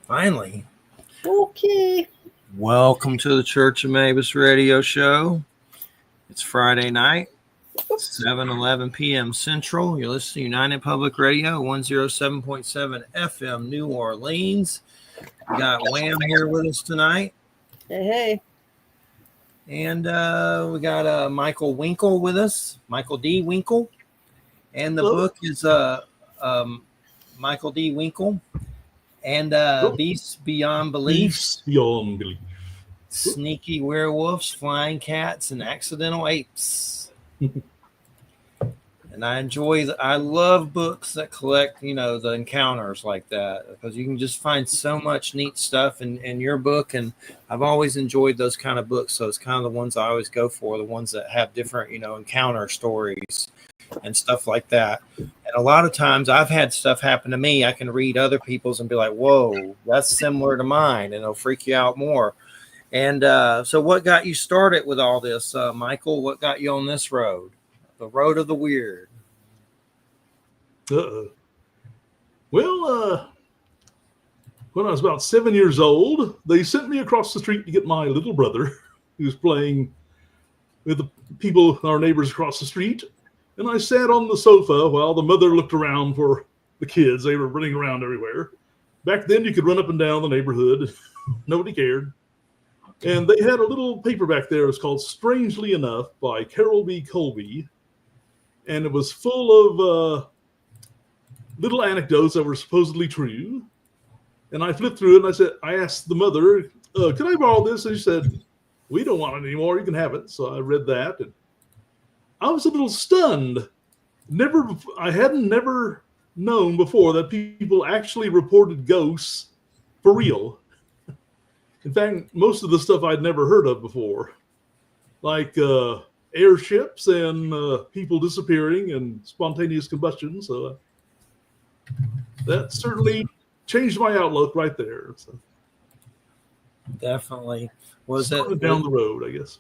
Finally. Okay. Welcome to the ChurchofMabus radio show. It's Friday night, 7:11 p.m. Central. You're listening to United Public Radio, 107.7 FM, New Orleans. We got Wham here with us tonight. Hey. And we got Michael Winkle with us, Michael D. Winkle. And the book is Michael D. Winkle and Beasts Beyond Belief. Beasts Beyond Belief. Sneaky werewolves, flying cats, and accidental apes. And I love books that collect, the encounters like that, because you can just find so much neat stuff in your book. And I've always enjoyed those kind of books. So it's kind of the ones I always go for, the ones that have different, encounter stories and stuff like that. And a lot of times I've had stuff happen to me. I can read other people's and be like, whoa, that's similar to mine. And it'll freak you out more. And so what got you started with all this, Michael? What got you on this road? The road of the weird. Well, when I was about 7 years old, they sent me across the street to get my little brother, who was playing with the people, our neighbors across the street. And I sat on the sofa while the mother looked around for the kids. They were running around everywhere. Back then, you could run up and down the neighborhood. Nobody cared. And they had a little paperback there. It was called Strangely Enough by Carol B. Colby. And it was full of little anecdotes that were supposedly true. And I flipped through it and I asked the mother, can I borrow this? And she said, we don't want it anymore. You can have it. So I read that. And I was a little stunned. I hadn't never known before that people actually reported ghosts for real. In fact, most of the stuff I'd never heard of before, like airships and people disappearing and spontaneous combustion. So that certainly changed my outlook right there. So definitely. Was it down the road, I guess?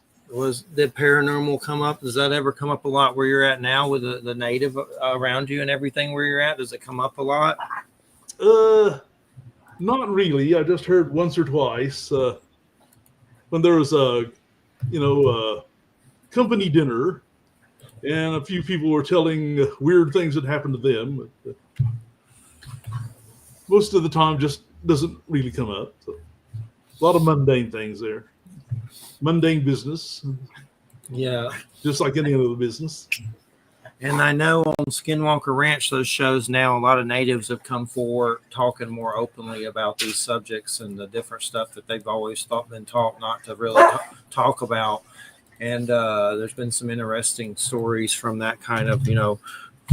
Did paranormal come up? Does that ever come up a lot where you're at now with the native around you and everything where you're at? Does it come up a lot? Not really. I just heard once or twice when there was a company dinner and a few people were telling weird things that happened to them. But, most of the time just doesn't really come up. So, a lot of mundane things there. Mundane business. Yeah. Just like any other business. And I know on Skinwalker Ranch, those shows now, a lot of natives have come forward talking more openly about these subjects and the different stuff that they've always been taught not to really talk about. And there's been some interesting stories from that kind of,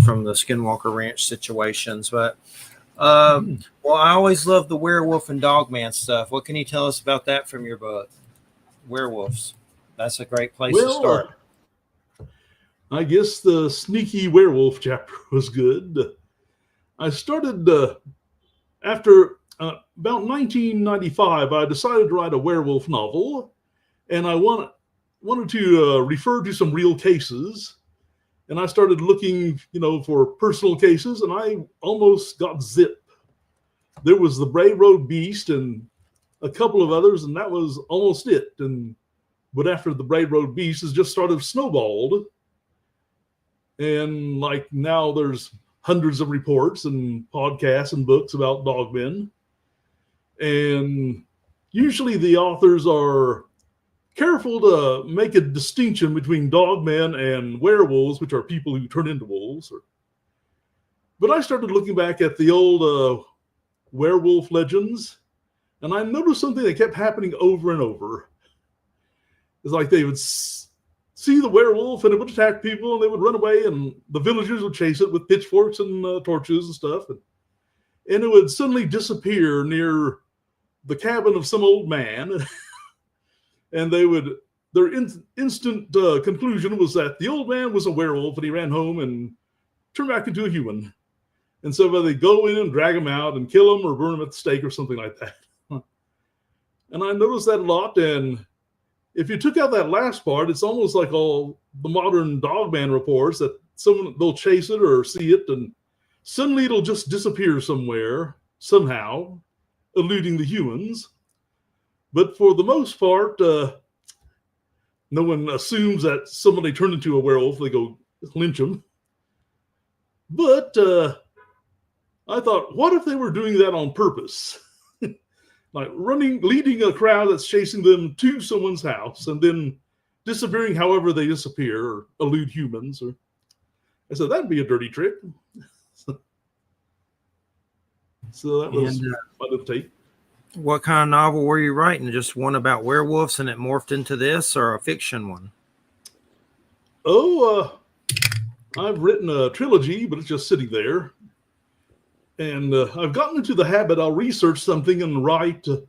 from the Skinwalker Ranch situations. But, well, I always love the werewolf and dogman stuff. What can you tell us about that from your book? Werewolves. That's a great place to start. I guess the sneaky werewolf chapter was good. I started after about 1995. I decided to write a werewolf novel, and I wanted to refer to some real cases. And I started looking, for personal cases, and I almost got zipped. There was the Bray Road Beast and a couple of others, and that was almost it. But after the Bray Road Beast has just started snowballed. And like now there's hundreds of reports and podcasts and books about dogmen. And usually the authors are careful to make a distinction between dogmen and werewolves, which are people who turn into wolves. But I started looking back at the old werewolf legends, and I noticed something that kept happening over and over. It's like they would see the werewolf and it would attack people and they would run away and the villagers would chase it with pitchforks and torches and stuff. And it would suddenly disappear near the cabin of some old man. And their instant conclusion was that the old man was a werewolf and he ran home and turned back into a human. And so they go in and drag him out and kill him or burn him at the stake or something like that. And I noticed that a lot. And if you took out that last part, it's almost like all the modern dogman reports that they'll chase it or see it and suddenly it'll just disappear somewhere, somehow. eluding the humans. But for the most part, no one assumes that somebody turned into a werewolf. They go lynch them. But I thought, what if they were doing that on purpose? Like leading a crowd that's chasing them to someone's house and then disappearing however they disappear or elude humans. I said, that'd be a dirty trick. So that was my little take. What kind of novel were you writing? Just one about werewolves and it morphed into this, or a fiction one? Oh, I've written a trilogy, but it's just sitting there. And I've gotten into the habit, I'll research something and write a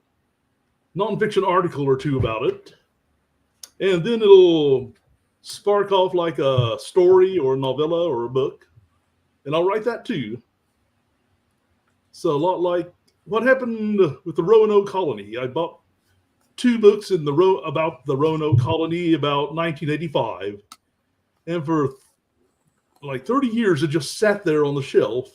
nonfiction article or two about it. And then it'll spark off like a story or a novella or a book. And I'll write that too. So a lot like what happened with the Roanoke colony. I bought 2 books about the Roanoke colony about 1985. And for like 30 years, it just sat there on the shelf.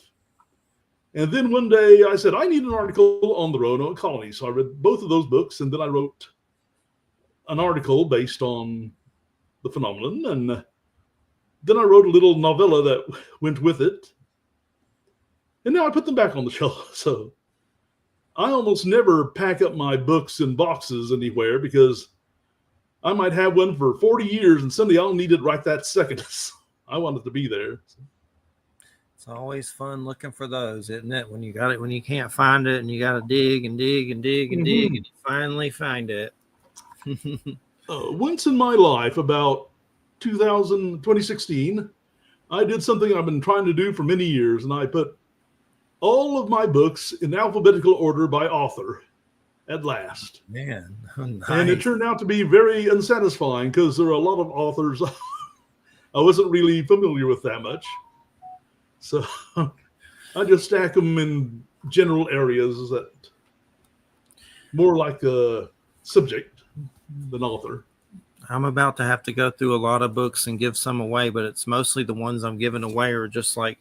And then one day I said, I need an article on the Roanoke colony. So I read both of those books, and then I wrote an article based on the phenomenon. And then I wrote a little novella that went with it. And now I put them back on the shelf. So I almost never pack up my books in boxes anywhere because I might have one for 40 years and someday I'll need it right that second. I want it to be there. It's always fun looking for those, isn't it? When you got it, when you can't find it and you got to dig and dig and dig and dig and you finally find it. Once in my life, about 2016, I did something I've been trying to do for many years, and I put all of my books in alphabetical order by author at last. Man, nice. And it turned out to be very unsatisfying because there are a lot of authors I wasn't really familiar with that much. So I just stack them in general areas that more like a subject than author. I'm about to have to go through a lot of books and give some away, but it's mostly the ones I'm giving away are just like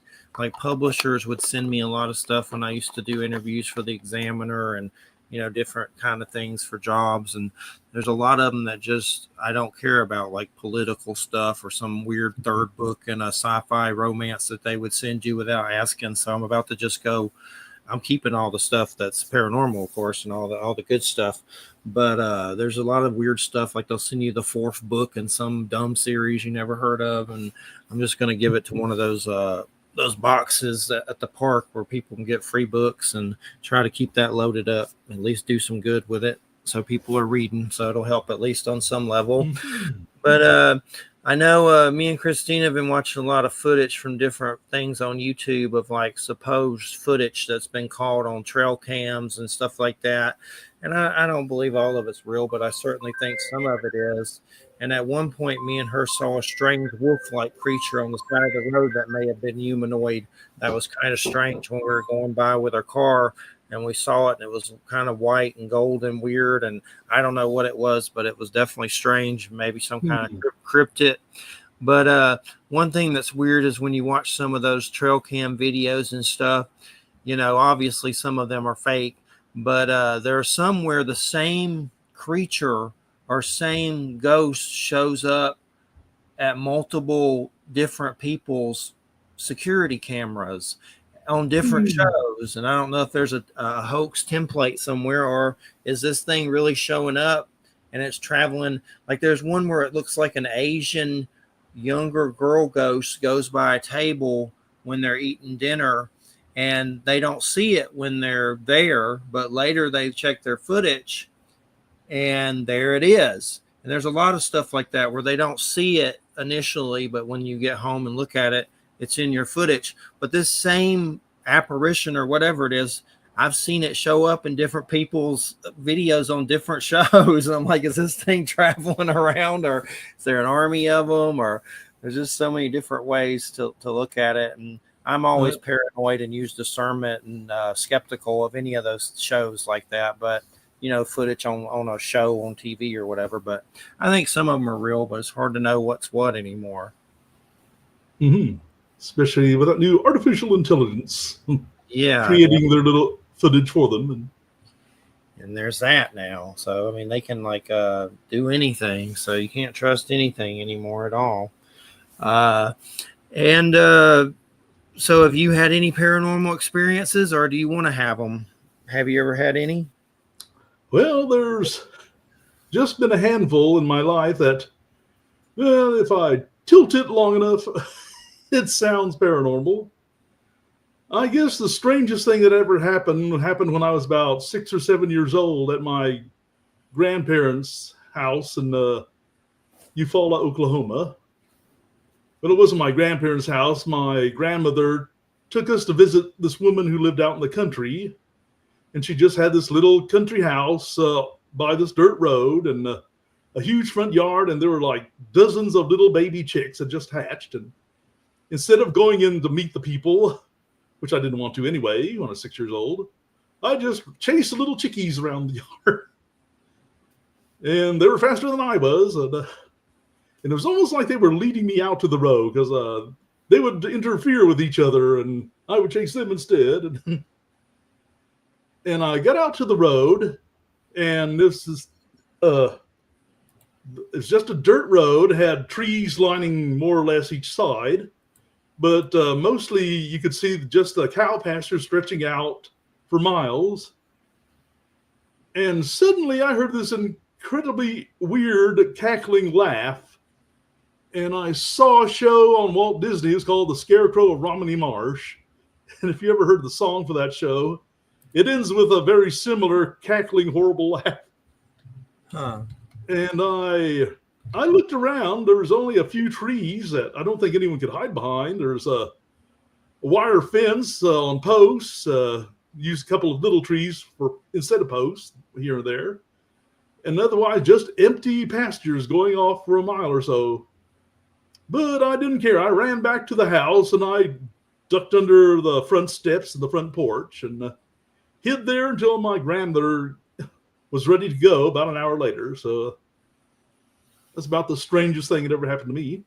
publishers would send me a lot of stuff when I used to do interviews for the Examiner and, you know, different kind of things for jobs. And there's a lot of them that just, I don't care about, like political stuff or some weird third book in a sci-fi romance that they would send you without asking. So I'm about to just go, I'm keeping all the stuff that's paranormal, of course, and all the good stuff. But there's a lot of weird stuff, like they'll send you the 4th book in some dumb series you never heard of. And I'm just going to give it to one of those boxes at the park where people can get free books and try to keep that loaded up, at least do some good with it. So people are reading, so it'll help at least on some level. But I know me and Christine have been watching a lot of footage from different things on YouTube of like supposed footage that's been caught on trail cams and stuff like that. And I don't believe all of it's real, but I certainly think some of it is. And at one point, me and her saw a strange wolf-like creature on the side of the road that may have been humanoid. That was kind of strange when we were going by with our car, and we saw it, and it was kind of white and gold and weird. And I don't know what it was, but it was definitely strange, maybe some kind of cryptid. But one thing that's weird is when you watch some of those trail cam videos and stuff, you know, obviously some of them are fake, but there are some where the same creature or same ghost shows up at multiple different people's security cameras on different shows. And I don't know if there's a hoax template somewhere, or is this thing really showing up and it's traveling? Like there's one where it looks like an Asian younger girl ghost goes by a table when they're eating dinner, and they don't see it when they're there, but later they check their footage and there it is. And there's a lot of stuff like that where they don't see it initially, but when you get home and look at it, it's in your footage. But this same apparition or whatever it is, I've seen it show up in different people's videos on different shows. And I'm like, is this thing traveling around, or is there an army of them? Or there's just so many different ways to look at it. And I'm always paranoid and use discernment and skeptical of any of those shows like that. But you know, footage on a show on TV or whatever. But I think some of them are real, but it's hard to know what's what anymore. Especially with that new artificial intelligence. Yeah. Creating their little footage for them. And And there's that now. So I mean, they can like do anything. So you can't trust anything anymore at all. And so have you had any paranormal experiences, or do you want to have them? Have you ever had any? Well, there's just been a handful in my life that, well, if I tilt it long enough, it sounds paranormal. I guess the strangest thing that ever happened when I was about 6 or 7 years old at my grandparents' house in Eufaula, Oklahoma. But it wasn't my grandparents' house. My grandmother took us to visit this woman who lived out in the country, and she just had this little country house by this dirt road and a huge front yard, and there were like dozens of little baby chicks that just hatched. And instead of going in to meet the people, which I didn't want to anyway when I was 6 years old, I just chased the little chickies around the yard. And they were faster than I was. And it was almost like they were leading me out to the road because they would interfere with each other and I would chase them instead. And I got out to the road, and this is it's just a dirt road, had trees lining more or less each side. But mostly you could see just the cow pasture stretching out for miles. And suddenly I heard this incredibly weird cackling laugh. And I saw a show on Walt Disney. It was called The Scarecrow of Romney Marsh. And if you ever heard the song for that show, it ends with a very similar cackling, horrible laugh. Huh. And I looked around. There was only a few trees that I don't think anyone could hide behind. There's a wire fence on posts. Used a couple of little trees instead of posts here and there. And otherwise just empty pastures going off for a mile or so. But I didn't care. I ran back to the house and I ducked under the front steps of the front porch and hid there until my grandmother was ready to go about an hour later. So that's about the strangest thing that ever happened to me.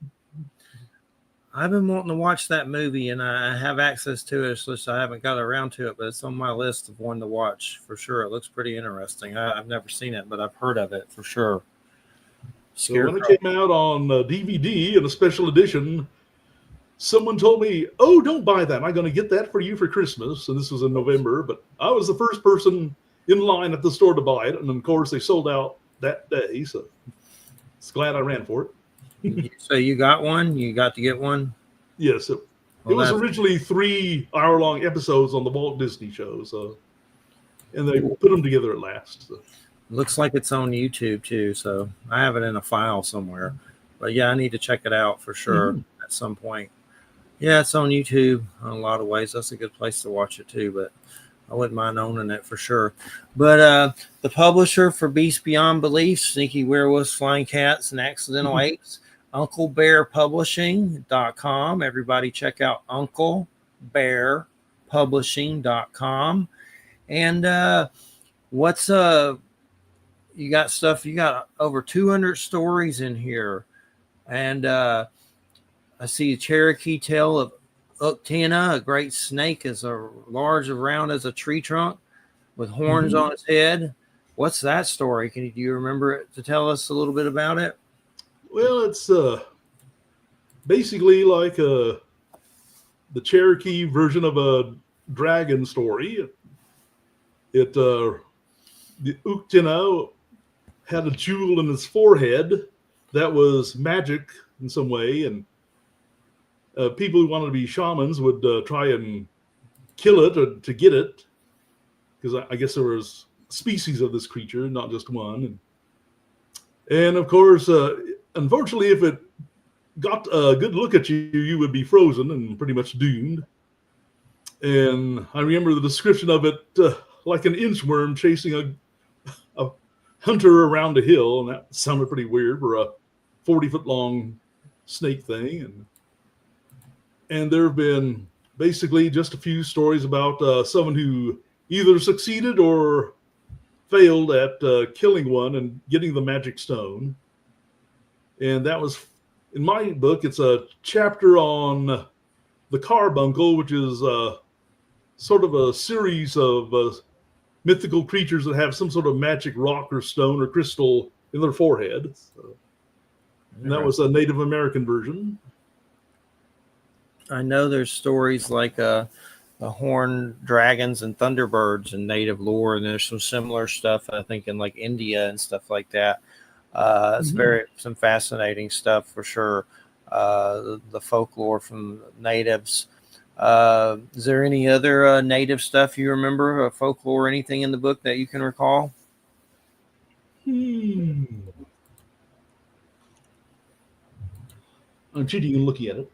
I've been wanting to watch that movie, and I have access to it. It's just I haven't got around to it, but it's on my list of one to watch for sure. It looks pretty interesting. I've never seen it, but I've heard of it for sure. So when it came out on DVD in a special edition, someone told me, "Oh, don't buy that. I'm going to get that for you for Christmas." And this was in November, but I was the first person in line at the store to buy it. And of course, they sold out that day. So it's glad I ran for it. So you got one? You got to get one? Yes. It was originally 3 hour-long episodes on the Walt Disney show. So, and they put them together at last. So. Looks like it's on YouTube too. So I have it in a file somewhere. But yeah, I need to check it out for sure at some point. Yeah, it's on YouTube in a lot of ways. That's a good place to watch it too. But I wouldn't mind owning it for sure. But the publisher for Beasts Beyond Belief, Sneaky Werewolves, Flying Cats, and Accidental Apes, UncleBearPublishing.com. Everybody check out UncleBearPublishing.com. And what's you got stuff, you got over 200 stories in here. And I see a Cherokee tale of Uktena, a great snake as large around as a tree trunk with horns on its head. What's that story? Do you remember it to tell us a little bit about it? Well, it's basically like the Cherokee version of a dragon story. The Uktena had a jewel in his forehead that was magic in some way, and people who wanted to be shamans would try and kill it to get it, because I guess there was species of this creature, not just one. And of course, unfortunately, if it got a good look at you, you would be frozen and pretty much doomed. And I remember the description of it like an inchworm chasing a hunter around a hill, and that sounded pretty weird for a 40-foot long snake thing. And there have been basically just a few stories about someone who either succeeded or failed at killing one and getting the magic stone. And that was, in my book, it's a chapter on the carbuncle, which is sort of a series of mythical creatures that have some sort of magic rock or stone or crystal in their forehead. So, and that was a Native American version. I know there's stories like the horned dragons and thunderbirds in native lore, and there's some similar stuff I think in like India and stuff like that. It's some fascinating stuff for sure. The folklore from natives. Is there any other native stuff you remember, folklore or anything in the book that you can recall? I'm cheating and looking at it.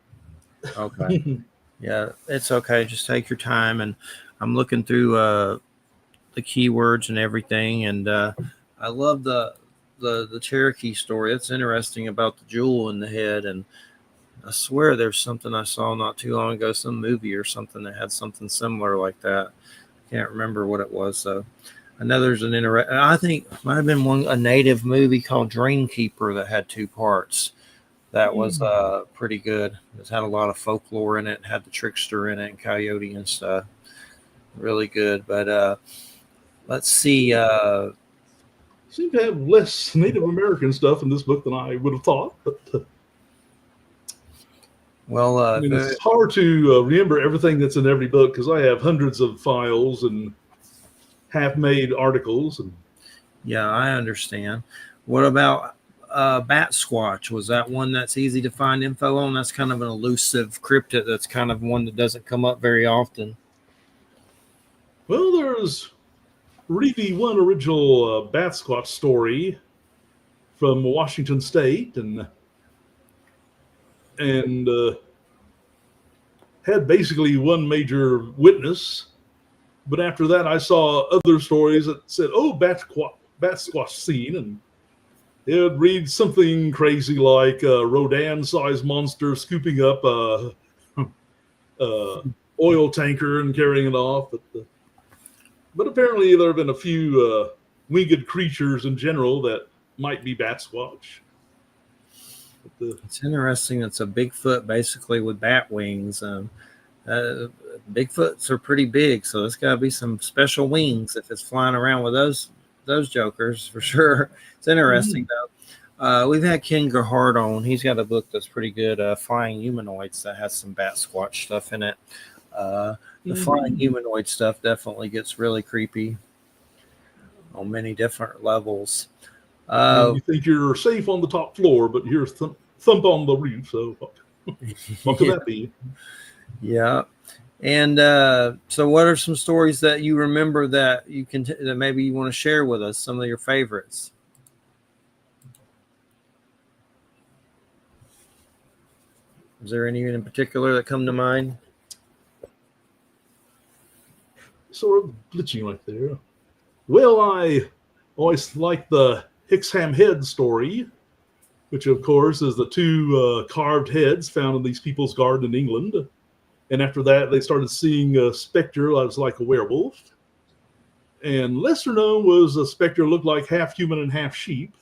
Okay. Yeah, it's okay. Just take your time. And I'm looking through the keywords and everything. And I love the Cherokee story. It's interesting about the jewel in the head. And I swear there's something I saw not too long ago, some movie or something that had something similar like that. Can't remember what it was. So I know there's I think it might have been a native movie called Dreamkeeper that had 2 parts. That was pretty good. It had a lot of folklore in it. Had the trickster in it and coyote and stuff. Really good. But let's see. Seem to have less Native American stuff in this book than I would have thought. But I mean, it's hard to remember everything that's in every book because I have hundreds of files and half-made articles. Yeah, I understand. What about Bat Squatch? Was that one that's easy to find info on? That's kind of an elusive cryptid. That's kind of one that doesn't come up very often. Well, there's really one original Bat Squatch story from Washington State, and had basically one major witness. But after that, I saw other stories that said, "Oh, Bat Squatch seen," and it would read something crazy like a Rodan-sized monster scooping up a oil tanker and carrying it off. But apparently there have been a few winged creatures in general that might be Bat Squatch. It's interesting. It's a Bigfoot basically with bat wings. Bigfoots are pretty big, so it's got to be some special wings if it's flying around with those jokers for sure. It's interesting though. We've had Ken Gerhardt on. He's got a book that's pretty good, Flying Humanoids, that has some Bat Squatch stuff in it. The flying humanoid stuff definitely gets really creepy on many different levels. You think you're safe on the top floor, but here's thump on the roof. So what could that be? Yeah. And so what are some stories that you remember that that maybe you want to share with us, some of your favorites? Is there any in particular that come to mind? Sort of glitching right there. Well, I always like the Hexham head story, which of course is the 2 carved heads found in these people's garden in England. And after that, they started seeing a specter that was like a werewolf. And lesser known was a specter looked like half human and half sheep.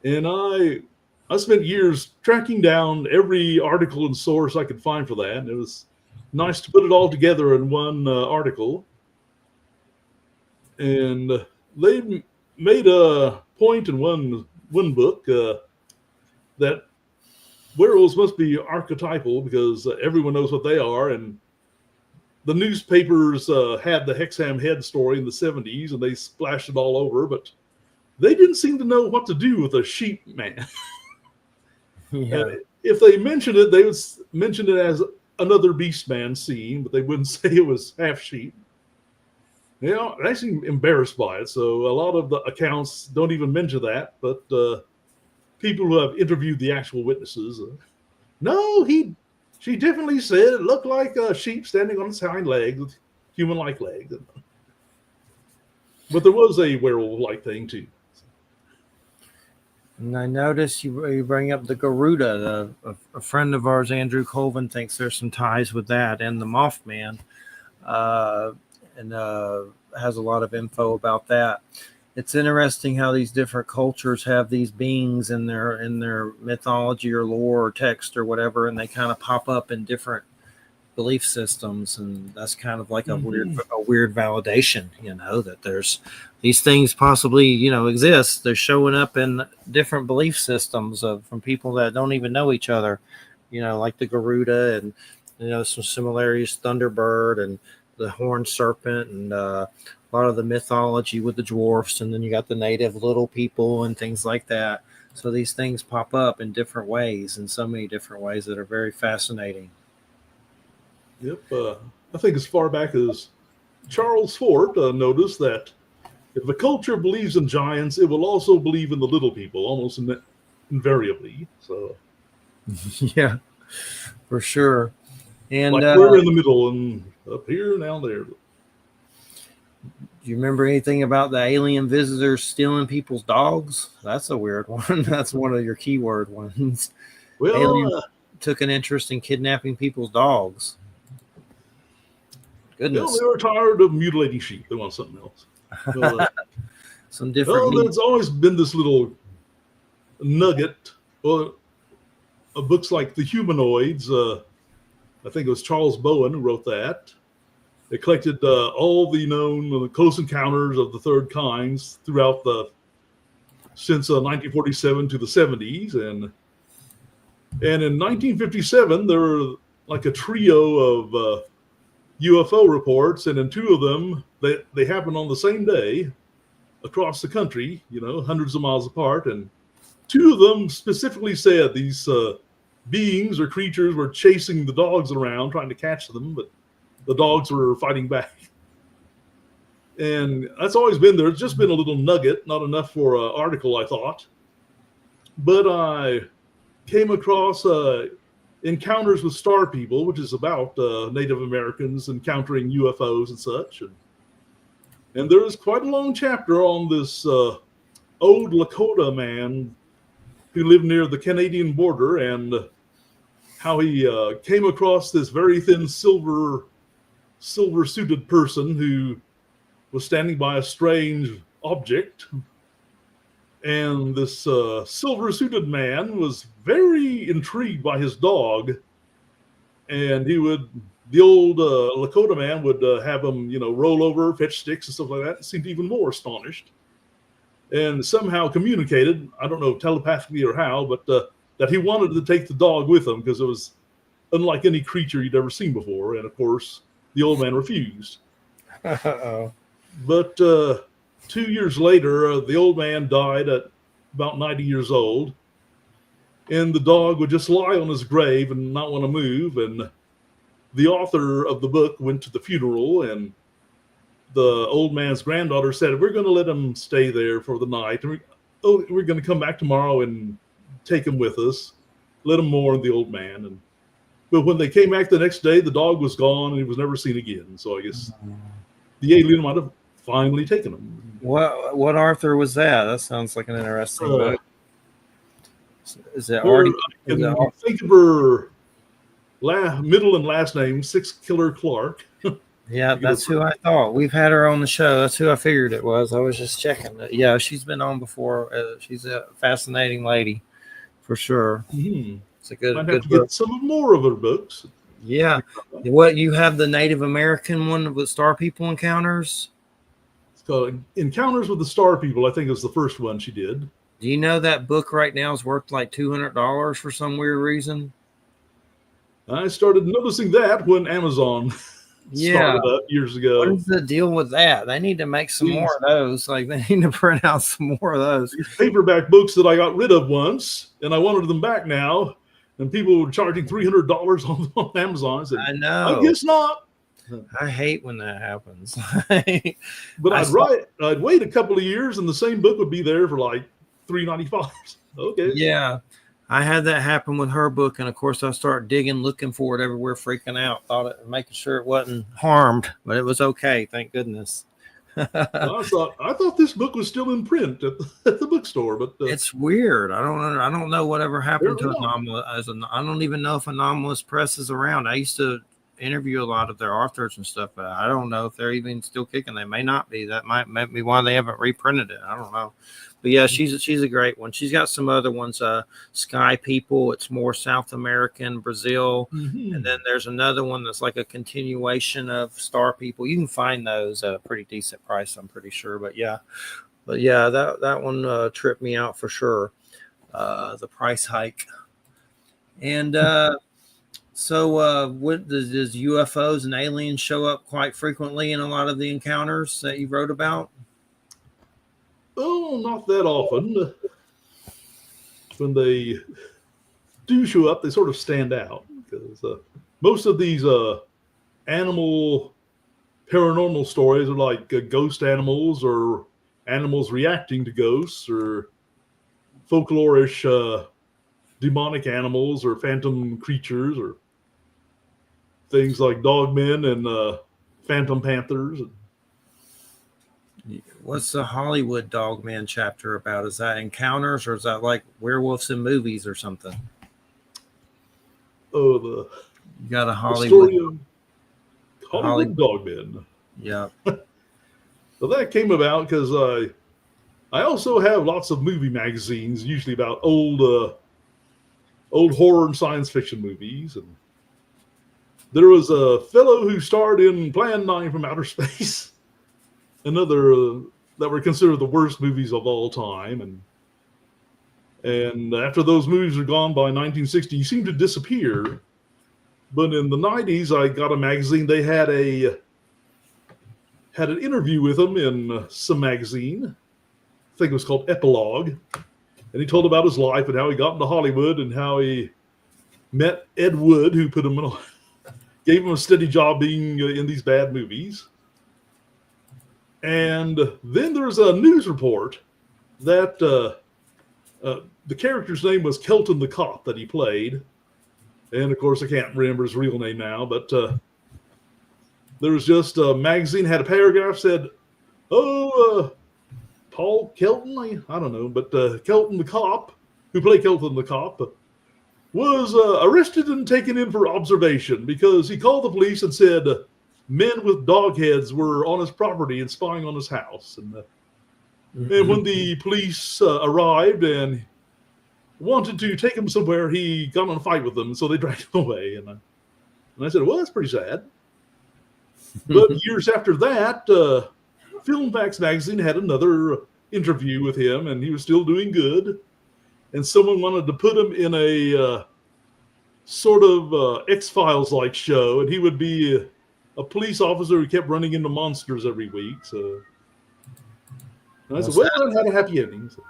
And I spent years tracking down every article and source I could find for that. And it was nice to put it all together in one article. And they made a point in one book that werewolves must be archetypal because everyone knows what they are. And the newspapers had the Hexham head story in the 70s, and they splashed it all over. But they didn't seem to know what to do with a sheep man. Yeah. If they mentioned it, they would mention it as another beast man scene, but they wouldn't say it was half sheep. You know, I seem embarrassed by it. So a lot of the accounts don't even mention that. But people who have interviewed the actual witnesses, no, she definitely said it looked like a sheep standing on its hind legs with human-like legs. But there was a werewolf-like thing too. And I noticed you bring up the Garuda. A friend of ours, Andrew Colvin, thinks there's some ties with that, and the Mothman, and has a lot of info about that. It's interesting how these different cultures have these beings in their mythology or lore or text or whatever, and they kind of pop up in different belief systems, and that's kind of like a weird validation, that there's these things possibly, exist. They're showing up in different belief systems from people that don't even know each other, like the Garuda, and some similarities, Thunderbird and the horned serpent, and a lot of the mythology with the dwarfs, and then you got the native little people and things like that. So these things pop up in different ways, in so many different ways that are very fascinating. Yep. I think as far back as Charles Fort noticed that if a culture believes in giants, it will also believe in the little people, almost invariably. So, yeah, for sure. And like we're in the middle and up here and down there. Do you remember anything about the alien visitors stealing people's dogs? That's a weird one. That's one of your keyword ones. Well, aliens took an interest in kidnapping people's dogs. Goodness. Well, they were tired of mutilating sheep. They want something else. Well, some different. There's always been this little nugget. Well, books like The Humanoids. I think it was Charles Bowen who wrote that. They collected all the known close encounters of the third kinds throughout since 1947 to the 70s, and in 1957 there were like a trio of UFO reports, and in two of them they happened on the same day across the country, hundreds of miles apart, and two of them specifically said these beings or creatures were chasing the dogs around trying to catch them, but the dogs were fighting back. And that's always been there. It's just been a little nugget, not enough for an article, I thought. But I came across Encounters with Star People, which is about Native Americans encountering UFOs and such. And there is quite a long chapter on this old Lakota man who lived near the Canadian border, and how he came across this very thin silver-suited person who was standing by a strange object. And this silver-suited man was very intrigued by his dog. And the old Lakota man would have him, roll over, fetch sticks and stuff like that. He seemed even more astonished. And somehow communicated, I don't know, telepathically or how, but that he wanted to take the dog with him because it was unlike any creature he'd ever seen before. And of course, the old man refused. Uh-oh. But 2 years later, the old man died at about 90 years old. And the dog would just lie on his grave and not want to move. And the author of the book went to the funeral, and the old man's granddaughter said, "We're going to let him stay there for the night. We're going to come back tomorrow and take him with us. Let him mourn the old man." But when they came back the next day, the dog was gone and he was never seen again. So I guess the alien might have finally taken him. What Arthur was that? That sounds like an interesting book. Is it already? I can think of her middle and last name, Six Killer Clark. Yeah, that's who I thought. We've had her on the show. That's who I figured it was. I was just checking. Yeah, she's been on before. She's a fascinating lady, for sure. Mm-hmm. It's a good. I'd good have to book. get some more of her books. Yeah. What, you have the Native American one with Star People Encounters? It's called Encounters with the Star People. I think it was the first one she did. Do you know that book right now is worth like $200 for some weird reason? I started noticing that when Amazon started up years ago. What is the deal with that? They need to make some more of those. Like, they need to print out some more of those. These paperback books that I got rid of once, and I wanted them back now, and people were charging $300 on Amazon. I said, I know. I guess not. I hate when that happens. But I'd wait a couple of years, and the same book would be there for like $3.95. Okay. Yeah. I had that happen with her book, and of course I started digging, looking for it everywhere, freaking out, making sure it wasn't harmed, but it was okay, thank goodness. I thought this book was still in print at the bookstore, but it's weird. I don't know whatever happened to Anomalous. I don't even know if Anomalous Press is around. I used to interview a lot of their authors and stuff, but I don't know if they're even still kicking. They may not be. That might be why they haven't reprinted it. I don't know. But yeah, she's a great one. She's got some other ones. Sky People. It's more South American, Brazil, and then there's another one that's like a continuation of Star People. You can find those at a pretty decent price, I'm pretty sure. But yeah, that one tripped me out for sure. The price hike, and so what does UFOs and aliens show up quite frequently in a lot of the encounters that you wrote about? Oh, not that often. When they do show up, they sort of stand out because most of these animal paranormal stories are like ghost animals or animals reacting to ghosts or folklorish demonic animals or phantom creatures or things like dogmen and phantom panthers. What's the Hollywood Dogman chapter about? Is that encounters or is that like werewolves in movies or something? Oh, you got a Hollywood story of Hollywood Dogmen. Yeah. So that came about because I also have lots of movie magazines, usually about old horror and science fiction movies. And there was a fellow who starred in Plan 9 from Outer Space. Another that were considered the worst movies of all time, and after those movies were gone by 1960, he seemed to disappear. But in the 90s, I got a magazine. They had an interview with him in some magazine. I think it was called Epilogue, and he told about his life and how he got into Hollywood and how he met Ed Wood, who put him in, gave him a steady job being in these bad movies. And then there's a news report that the character's name was Kelton the Cop that he played. And, of course, I can't remember his real name now. But there was just a magazine, had a paragraph, said, Paul Kelton, I don't know. But Kelton the Cop, who played Kelton the Cop, was arrested and taken in for observation because he called the police and said, men with dog heads were on his property and spying on his house. And when the police arrived and wanted to take him somewhere, he got in a fight with them, so they dragged him away. And I said, well, that's pretty sad. But years after that, Film Facts magazine had another interview with him, and he was still doing good. And someone wanted to put him in a sort of X-Files-like show, and he would be a police officer who kept running into monsters every week. So and I said, well, it had a happy ending. So.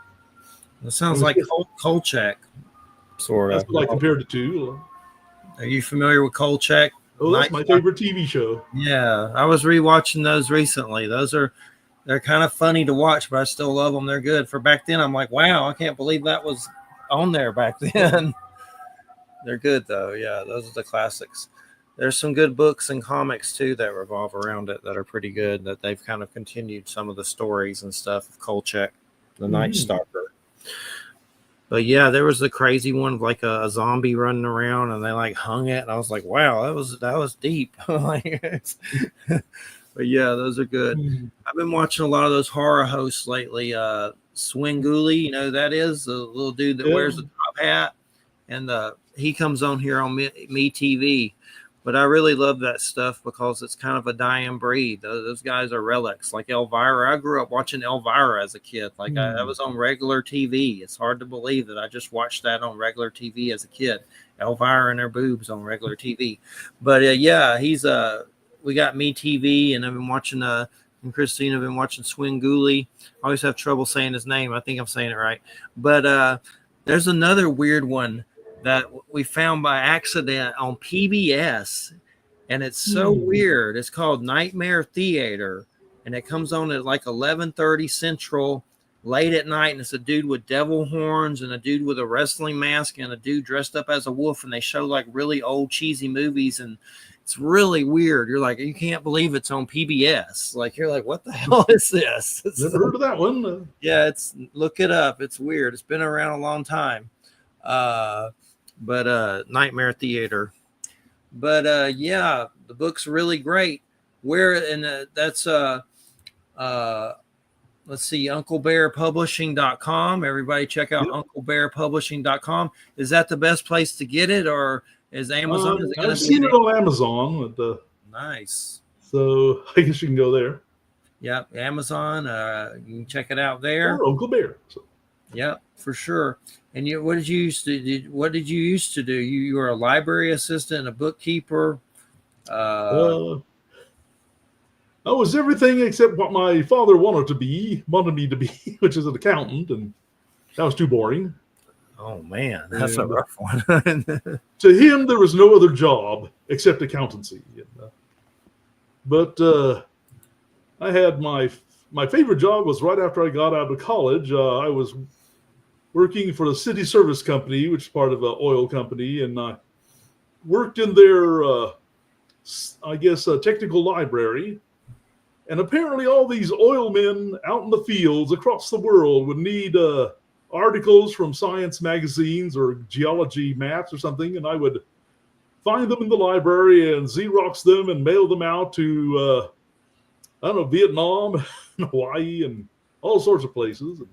That sounds like Kolchak, sort of. That's what I compared it to. Are you familiar with Kolchak? Oh, that's my favorite TV show. Yeah, I was rewatching those recently. They're kind of funny to watch, but I still love them. They're good. For back then, I'm like, wow, I can't believe that was on there back then. They're good, though. Yeah, those are the classics. There's some good books and comics, too, that revolve around it that are pretty good, that they've kind of continued some of the stories and stuff of Kolchak, the Night Stalker. But, yeah, there was the crazy one of, like, a zombie running around, and they, like, hung it. And I was like, wow, that was deep. But, yeah, those are good. I've been watching a lot of those horror hosts lately. Swinguli, you know who that is? The little dude that wears the top hat. And he comes on here on Me TV. But I really love that stuff because it's kind of a dying breed. Those guys are relics, like Elvira. I grew up watching Elvira as a kid. Like I was on regular TV. It's hard to believe that I just watched that on regular TV as a kid. Elvira and her boobs on regular TV. But yeah, he's we got Me TV, and I've been watching and Christine have been watching Swinguli. I always have trouble saying his name. I think I'm saying it right. But there's another weird one that we found by accident on PBS, and it's so weird. It's called Nightmare Theater, and it comes on at like 11:30 Central late at night, and it's a dude with devil horns and a dude with a wrestling mask and a dude dressed up as a wolf, and they show like really old cheesy movies, and it's really weird. You're like, you can't believe it's on PBS. Like, you're like, what the hell is this? Never heard of that one. Yeah, look it up. It's weird. It's been around a long time. But Nightmare Theater. But yeah, the book's really great. Where and that's let's see, unclebearpublishing.com. Everybody check out unclebearpublishing.com. Is that the best place to get it, or is Amazon? Is it I've seen it on Amazon. But, nice. So I guess you can go there. Yep, Amazon. You can check it out there. Or Uncle Bear. So. Yep, for sure. And what did you used to do? What did you used to do? You were a library assistant, a bookkeeper. I was everything except what my father wanted me to be, which is an accountant, and that was too boring. Oh man, that's a rough one. To him, there was no other job except accountancy. But I had my favorite job was right after I got out of college. I was working for the city service company, which is part of an oil company, and I worked in their, I guess, technical library. And apparently all these oil men out in the fields across the world would need articles from science magazines or geology maps or something, and I would find them in the library and Xerox them and mail them out to, I don't know, Vietnam, Hawaii, and all sorts of places.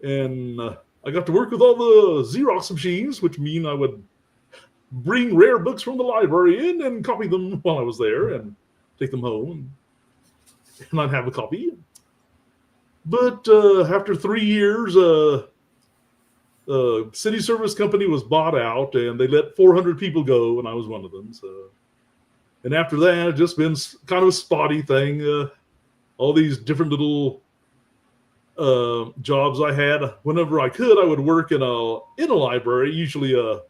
And I got to work with all the Xerox machines, which mean I would bring rare books from the library in and copy them while I was there and take them home. And I'd have a copy. But after 3 years, city service company was bought out, and they let 400 people go, and I was one of them. So, and after that, it's just been kind of a spotty thing. All these different little jobs I had. Whenever I could, I would work in a library, usually a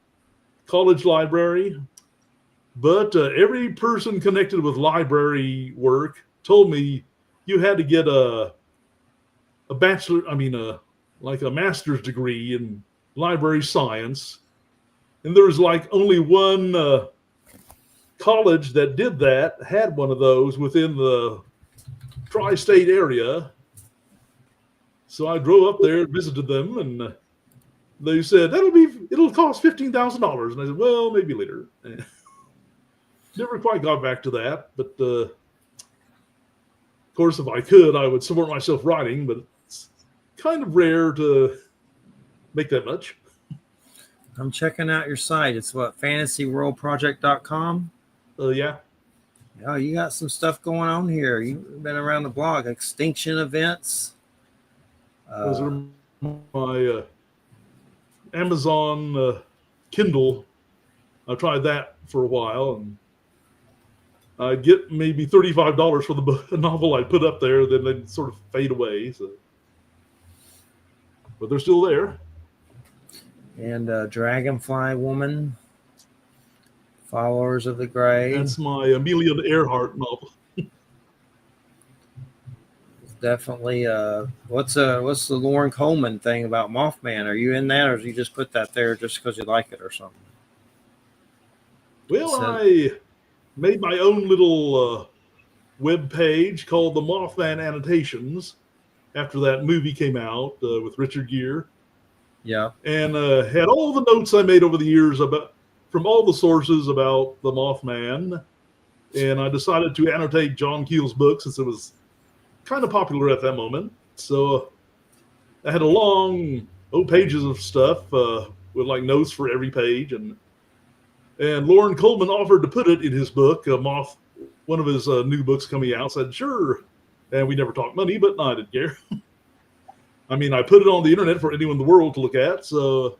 college library. But every person connected with library work told me you had to get a like a master's degree in library science. And there was like only one college that did that, had one of those within the tri-state area. So I drove up there, visited them, and they said, it'll cost $15,000. And I said, well, maybe later. Never quite got back to that, but of course, if I could, I would support myself writing, but it's kind of rare to make that much. I'm checking out your site. It's what, fantasyworldproject.com? Yeah. Oh, you got some stuff going on here. You've been around the blog, extinction events. Those are my Amazon Kindle. I tried that for a while, and I'd get maybe $35 for the novel I put up there, then they'd sort of fade away. So, but they're still there. And Dragonfly Woman, Followers of the Grave. That's my Amelia Earhart novel. Definitely. What's the Lauren Coleman thing about Mothman? Are you in that, or did you just put that there just because you like it or something? Well, I made my own little web page called the Mothman Annotations after that movie came out with Richard Gere. Yeah. And had all the notes I made over the years from all the sources about the Mothman. And I decided to annotate John Keel's book since it was kind of popular at that moment. So I had a long pages of stuff with like notes for every page. And Lauren Coleman offered to put it in his book, one of his new books coming out. Said, sure. And we never talked money, but no, I didn't care. I mean, I put it on the internet for anyone in the world to look at. So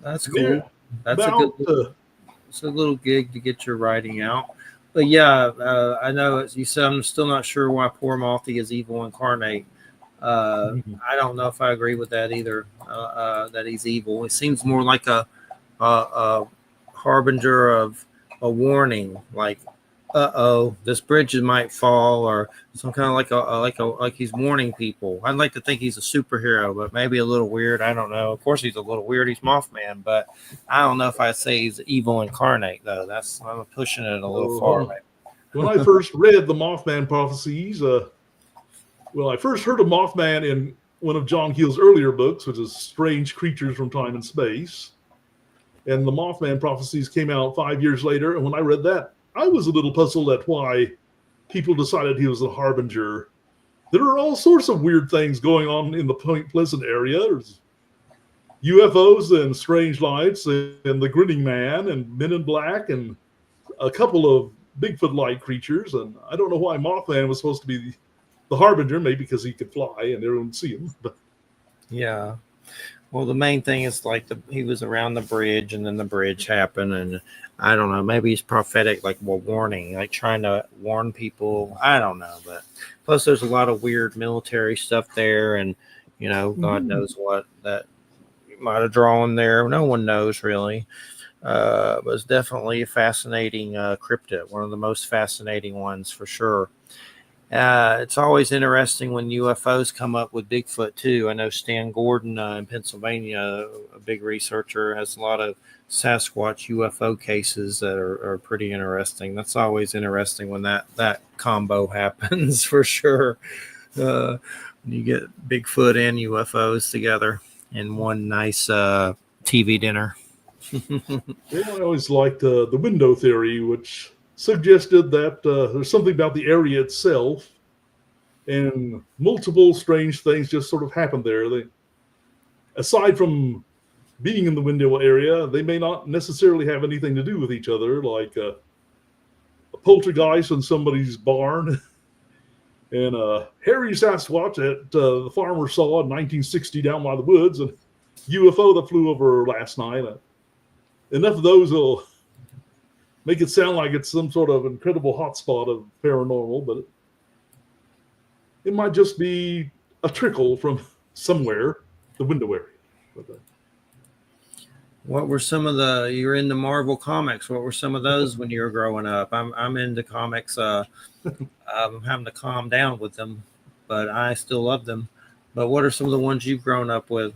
that's cool. That's it's a little gig to get your writing out. But yeah, I know, as you said, I'm still not sure why poor Mothy is evil incarnate. I don't know if I agree with that either, that he's evil. It seems more like a harbinger of a warning, like, this bridge might fall, or some kind of like he's warning people. I'd like to think he's a superhero, but maybe a little weird. I don't know. Of course, he's a little weird. He's Mothman, but I don't know if I say he's evil incarnate, though. I'm pushing it a little far. When I first read the Mothman prophecies, I first heard of Mothman in one of John Keel's earlier books, which is Strange Creatures from Time and Space. And the Mothman prophecies came out 5 years later. And when I read that, I was a little puzzled at why people decided he was a harbinger. There are all sorts of weird things going on in the Point Pleasant area. There's UFOs and strange lights and the Grinning Man and Men in Black and a couple of Bigfoot-like creatures. And I don't know why Mothman was supposed to be the harbinger, maybe because he could fly and everyone would see him. But Yeah. Well, the main thing is like he was around the bridge, and then the bridge happened, and I don't know. Maybe he's prophetic, like warning, like trying to warn people. I don't know, but plus there's a lot of weird military stuff there, and God knows what that might have drawn there. No one knows really. It was definitely a fascinating cryptid, one of the most fascinating ones for sure. It's always interesting when UFOs come up with Bigfoot too. I know Stan Gordon in Pennsylvania, a big researcher, has a lot of Sasquatch UFO cases that are pretty interesting. That's always interesting when that combo happens for sure. When you get Bigfoot and UFOs together in one nice TV dinner. Yeah, I always liked the window theory, which suggested that there's something about the area itself, and multiple strange things just sort of happened there. Aside from being in the window area, they may not necessarily have anything to do with each other, like a poltergeist in somebody's barn and a hairy Sasquatch that the farmer saw in 1960 down by the woods, and UFO that flew over last night. Enough of those will make it sound like it's some sort of incredible hotspot of paranormal, but it might just be a trickle from somewhere, the window area. What were some of you're into Marvel comics? What were some of those when you were growing up? I'm into comics. I'm having to calm down with them, but I still love them. But what are some of the ones you've grown up with?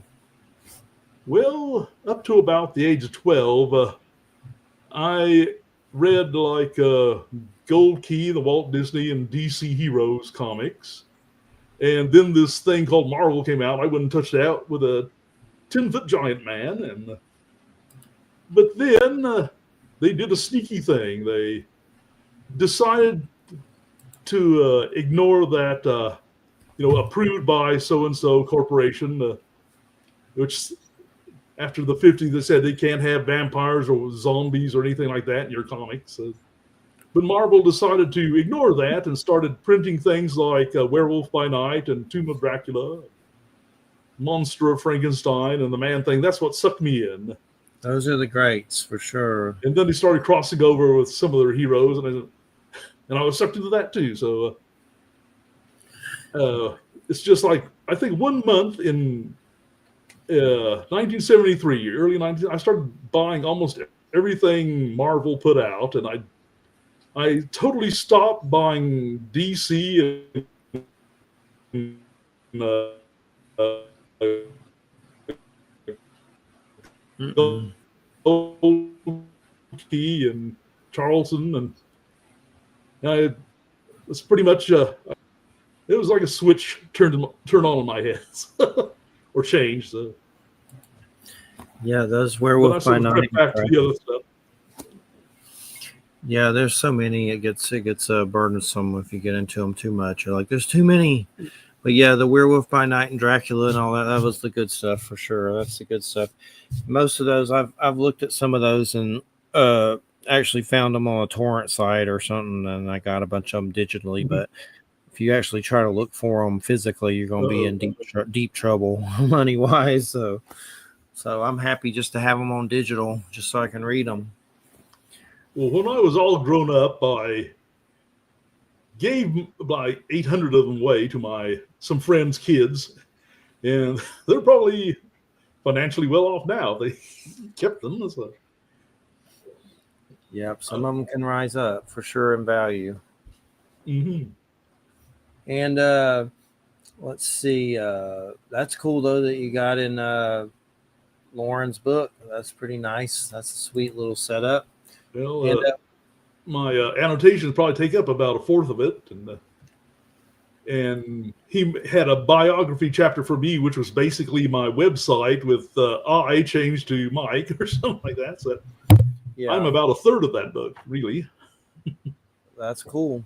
Well, up to about the age of 12, I read like Gold Key, the Walt Disney and DC Heroes comics. And then this thing called Marvel came out. I wouldn't touch that with a 10-foot giant man. But then they did a sneaky thing. They decided to ignore that, approved by so-and-so corporation, which after the 50s, they said they can't have vampires or zombies or anything like that in your comics. But Marvel decided to ignore that and started printing things like Werewolf by Night and Tomb of Dracula, Monster of Frankenstein, and the Man-Thing. That's what sucked me in. Those are the greats for sure. And then they started crossing over with some of their heroes, and I was sucked into that too. So it's just like, I think 1 month in 1973, early 19, I started buying almost everything Marvel put out, and I totally stopped buying DC and Key and Charlton, and it's pretty much it was like a switch turned on in my head. Or change. So. Yeah, those Werewolf by Night. Back to the other stuff. Yeah, there's so many. It gets burdensome if you get into them too much. You're like, there's too many. But yeah, the Werewolf by Night and Dracula and all that was the good stuff for sure. That's the good stuff. Most of those, I've looked at some of those and actually found them on a torrent site or something, and I got a bunch of them digitally. Mm-hmm. But if you actually try to look for them physically, you're going to be in deep trouble money wise. So I'm happy just to have them on digital, just so I can read them. Well, when I was all grown up, I gave like 800 of them away to some friends' kids, and they're probably financially well off now. They kept them. So. Yep, some of them can rise up for sure in value. Mm-hmm. And let's see. That's cool though that you got in Lauren's book. That's pretty nice. That's a sweet little setup. Well, my annotations probably take up about a fourth of it. And And he had a biography chapter for me, which was basically my website with I changed to Mike or something like that. So Yeah, I'm about a third of that book, really. that's cool.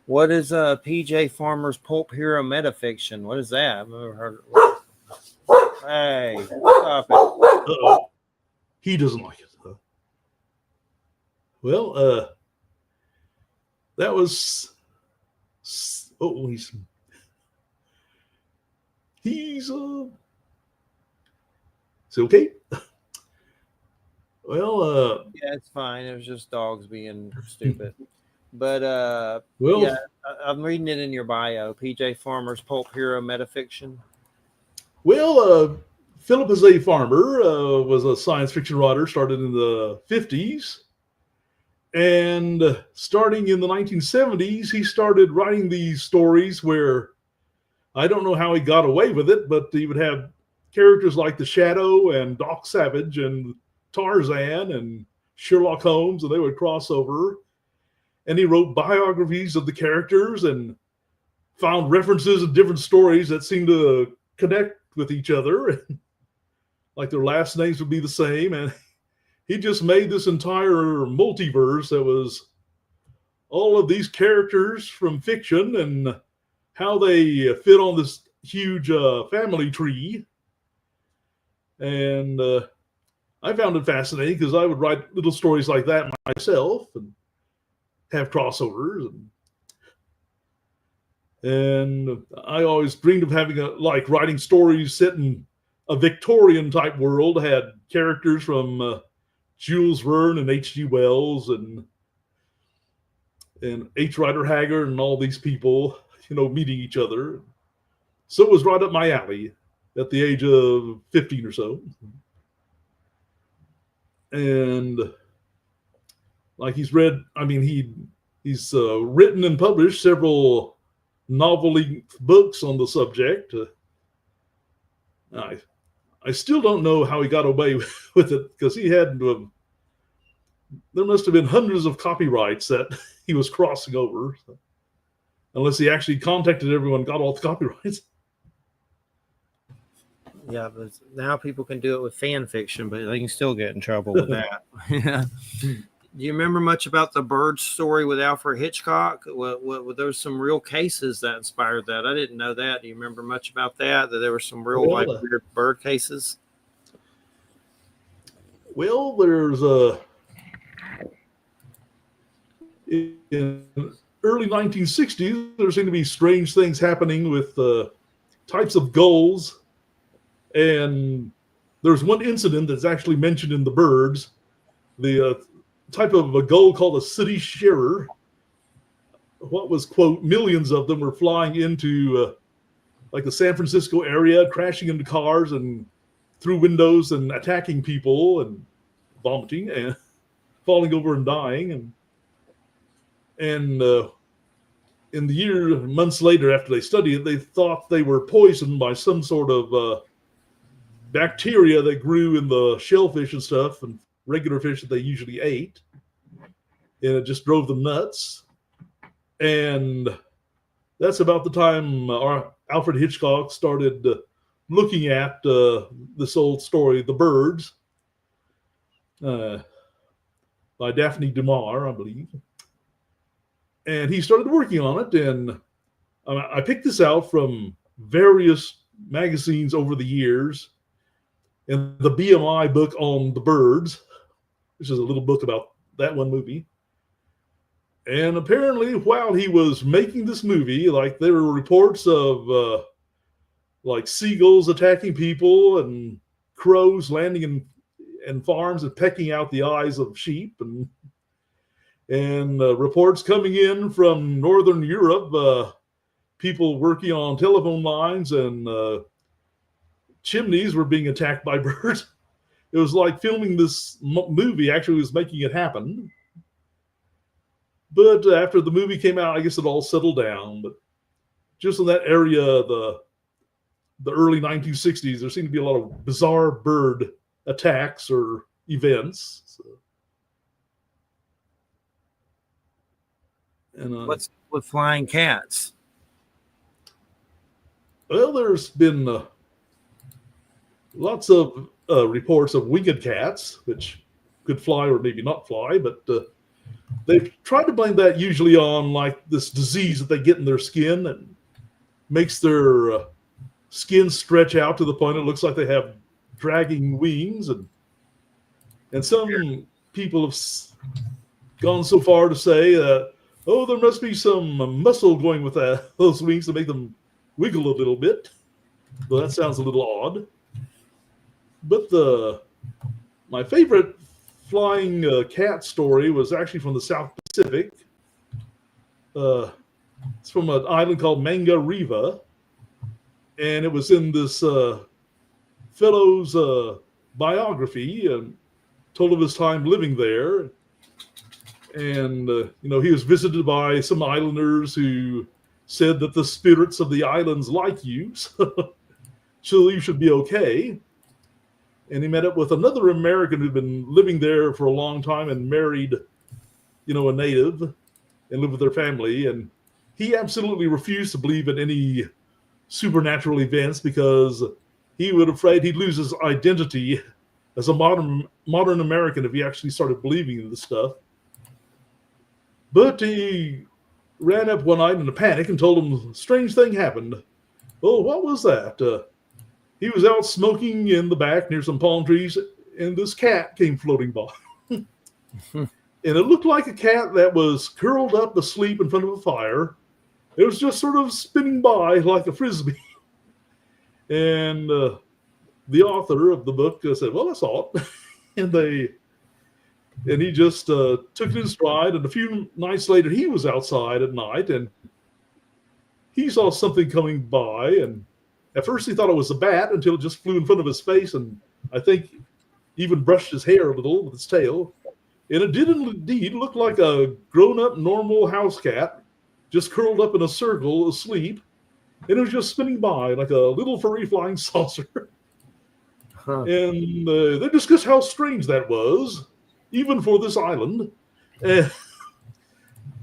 What is PJ Farmer's Pulp Hero Metafiction? What is that? I've never heard of it. Hey, stop it. Uh-oh. He doesn't like it. Well, that was... Oh, he's is it okay? Well, Yeah, it's fine. It was just dogs being stupid. But well, yeah, I'm reading it in your bio. PJ Farmer's Pulp Hero Metafiction. well, Philip is a farmer, was a science fiction writer, started in the 50s. And starting in the 1970s, he started writing these stories where I don't know how he got away with it, but he would have characters like the Shadow and Doc Savage and Tarzan and Sherlock Holmes, and they would cross over. And he wrote biographies of the characters and found references in different stories that seemed to connect with each other. Like their last names would be the same. And he just made this entire multiverse that was all of these characters from fiction and how they fit on this huge family tree. And I found it fascinating because I would write little stories like that myself and have crossovers. And I always dreamed of having writing stories set in a Victorian type world, had characters from Jules Verne and H.G. Wells and H. Rider Haggard and all these people, meeting each other. So it was right up my alley at the age of 15 or so. And like he's written and published several novel-length books on the subject. I still don't know how he got away with it, because he had there must have been hundreds of copyrights that he was crossing over, unless he actually contacted everyone, got all the copyrights. Yeah, but now people can do it with fan fiction, but they can still get in trouble with that. Yeah. Do you remember much about the bird story with Alfred Hitchcock? There was some real cases that inspired that. I didn't know that. Do you remember much about that? That there were some real weird bird cases? Well, there's in early 1960s, there seemed to be strange things happening with types of gulls. And there's one incident that's actually mentioned in the birds. The type of a gull called a city shearer. What was, quote, millions of them were flying into like the San Francisco area, crashing into cars and through windows and attacking people and vomiting and falling over and dying. And in the months later, after they studied it, they thought they were poisoned by some sort of bacteria that grew in the shellfish and stuff and regular fish that they usually ate. And it just drove them nuts. And that's about the time Alfred Hitchcock started looking at this old story, The Birds, by Daphne du Maurier, I believe. And he started working on it. And I picked this out from various magazines over the years. And the BMI book on the birds, which is a little book about that one movie. And apparently, while he was making this movie, like there were reports of like seagulls attacking people and crows landing in farms and pecking out the eyes of sheep, and reports coming in from Northern Europe, people working on telephone lines and chimneys were being attacked by birds. It was like filming this movie actually was making it happen. But after the movie came out, I guess it all settled down. But just in that area, the early 1960s, there seemed to be a lot of bizarre bird attacks or events. So. And what's with flying cats? Well, there's been lots of reports of winged cats, which could fly or maybe not fly, but they've tried to blame that usually on like this disease that they get in their skin that makes their skin stretch out to the point it looks like they have dragging wings, and some people have gone so far to say that, oh, there must be some muscle going with those wings to make them wiggle a little bit. Well, that sounds a little odd. But my favorite flying cat story was actually from the South Pacific. It's from an island called Manga Riva, and it was in this fellow's biography, and told of his time living there. And he was visited by some islanders who said that the spirits of the islands like you, so you should be okay. And he met up with another American who'd been living there for a long time and married, a native, and lived with their family. And he absolutely refused to believe in any supernatural events because he was afraid he'd lose his identity as a modern American if he actually started believing in this stuff. But he ran up one night in a panic and told him a strange thing happened. Oh, what was that? He was out smoking in the back near some palm trees, and this cat came floating by. And it looked like a cat that was curled up asleep in front of a fire. It was just sort of spinning by like a frisbee. And the author of the book said, well, that's odd. And he just took it in stride. And a few nights later, he was outside at night, and he saw something coming by. And at first, he thought it was a bat until it just flew in front of his face, and I think even brushed his hair a little with its tail. And it did indeed look like a grown-up, normal house cat, just curled up in a circle, asleep. And it was just spinning by like a little furry flying saucer. And they discussed how strange that was, even for this island.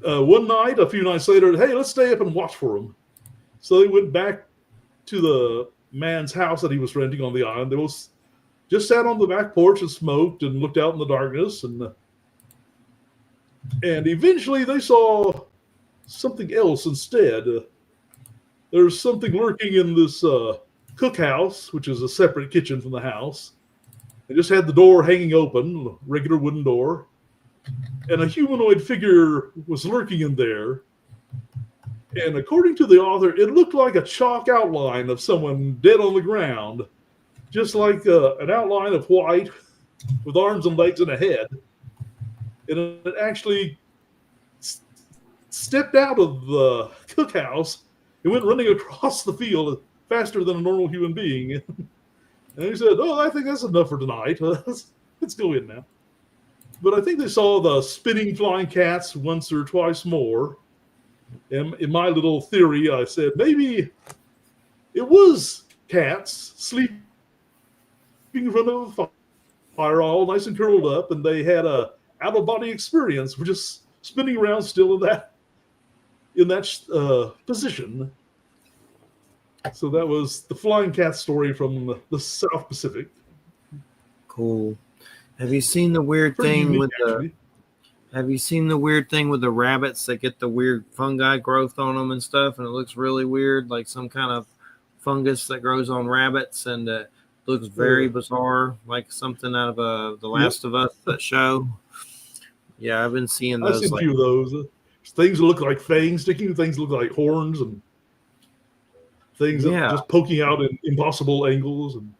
One night, a few nights later, hey, let's stay up and watch for him. So they went back to the man's house that he was renting on the island. They both just sat on the back porch and smoked and looked out in the darkness. And eventually they saw something else instead. There's something lurking in this cookhouse, which is a separate kitchen from the house. They just had the door hanging open, regular wooden door. And a humanoid figure was lurking in there. And according to the author, it looked like a chalk outline of someone dead on the ground, just like an outline of white with arms and legs and a head. And it actually stepped out of the cookhouse and went running across the field faster than a normal human being. And he said, oh, I think that's enough for tonight. Let's go in now. But I think they saw the spinning flying cats once or twice more. And in my little theory, I said, maybe it was cats sleeping in front of a fire all nice and curled up, and they had a out-of-body experience. We're just spinning around still in that position. So that was the flying cat story from the South Pacific. Cool. Have you seen the weird thing with the... Have you seen the weird thing with the rabbits that get the weird fungi growth on them and stuff, and it looks really weird, like some kind of fungus that grows on rabbits, and it looks very bizarre, like something out of The Last of Us, that show. Yeah, I've been seeing those. I've seen a few of those. Things that look like fangs sticking, things that look like horns, and things that just poking out in impossible angles. And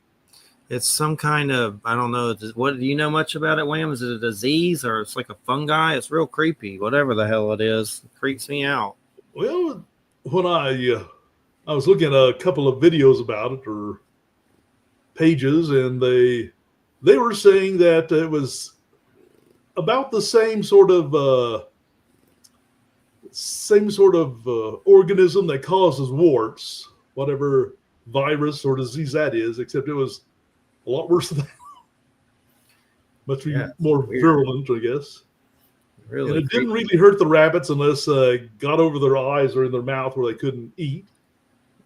it's some kind of, I don't know. What do you know much about it, Wham? Is it a disease or it's like a fungi? It's real creepy. Whatever the hell it is, it creeps me out. Well, when I was looking at a couple of videos about it or pages, and they were saying that it was about the same sort of organism that causes warts, whatever virus or disease that is, except it was a lot worse than that. Much more virulent, I guess. Really, and it didn't really hurt the rabbits unless got over their eyes or in their mouth where they couldn't eat.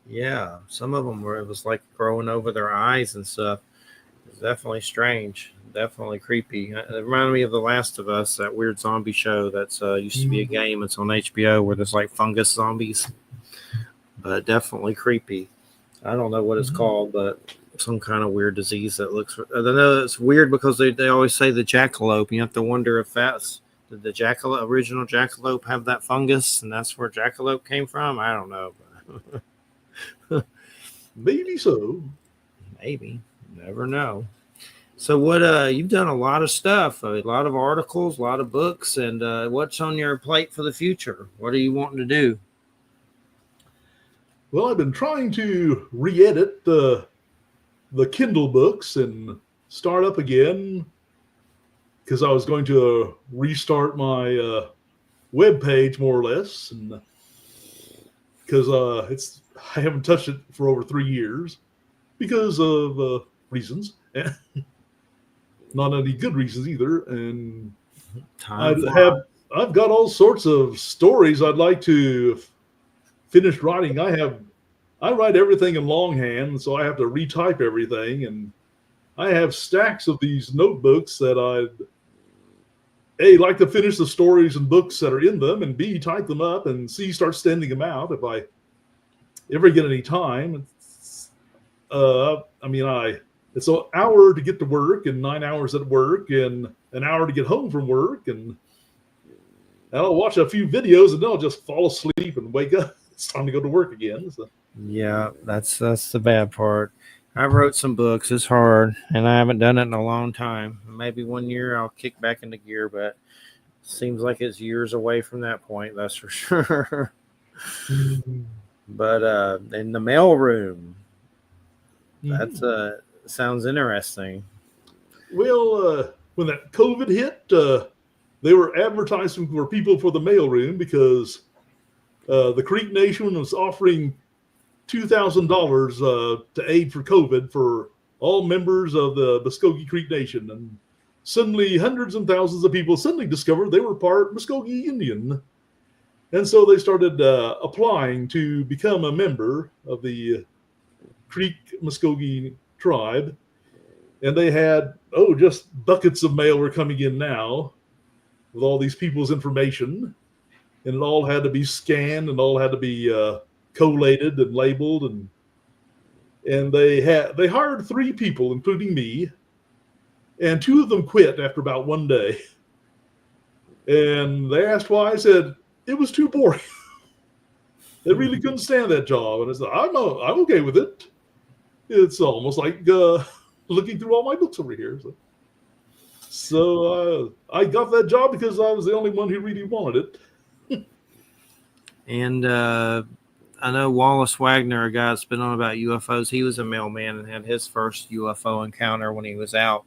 Yeah, some of them were. It was like growing over their eyes and stuff. It's definitely strange. Definitely creepy. It reminded me of The Last of Us, that weird zombie show that's used to be a game. It's on HBO where there's like fungus zombies, but definitely creepy. I don't know what it's called, but some kind of weird disease that looks. I know it's weird because they always say the jackalope. You have to wonder if that's did the jackalope original jackalope have that fungus, and that's where jackalope came from. I don't know. Maybe so. Maybe, never know. So what? You've done a lot of stuff, a lot of articles, a lot of books, and what's on your plate for the future? What are you wanting to do? Well, I've been trying to re-edit the Kindle books and start up again because I was going to restart my web page more or less, and because I haven't touched it for over 3 years because of reasons, not any good reasons either. And I've got all sorts of stories I'd like to finish writing. I write everything in longhand, so I have to retype everything, and I have stacks of these notebooks that I'd A, like to finish the stories and books that are in them, and B, type them up, and C, start sending them out if I ever get any time. It's an hour to get to work and 9 hours at work and an hour to get home from work, and I'll watch a few videos and then I'll just fall asleep and wake up. It's time to go to work again. So. Yeah, that's the bad part. I wrote some books. It's hard, and I haven't done it in a long time. Maybe 1 year I'll kick back into gear, but it seems like it's years away from that point. That's for sure. But in the mailroom, that's sounds interesting. Well, when that COVID hit, they were advertising for people for the mailroom because the Creek Nation was offering $2,000 to aid for COVID for all members of the Muskogee Creek Nation. And suddenly hundreds and thousands of people suddenly discovered they were part Muskogee Indian. And so they started applying to become a member of the Creek Muskogee tribe. And they had, just buckets of mail were coming in now with all these people's information. And it all had to be scanned and all had to be collated and labeled, and they hired 3 people, including me, and 2 of them quit after about 1 day. And they asked why. I said it was too boring. They really couldn't stand that job, and I said I'm okay with it. It's almost like looking through all my books over here. So I got that job because I was the only one who really wanted it. And I know Wallace Wagner, a guy that's been on about UFOs. He was a mailman and had his first UFO encounter when he was out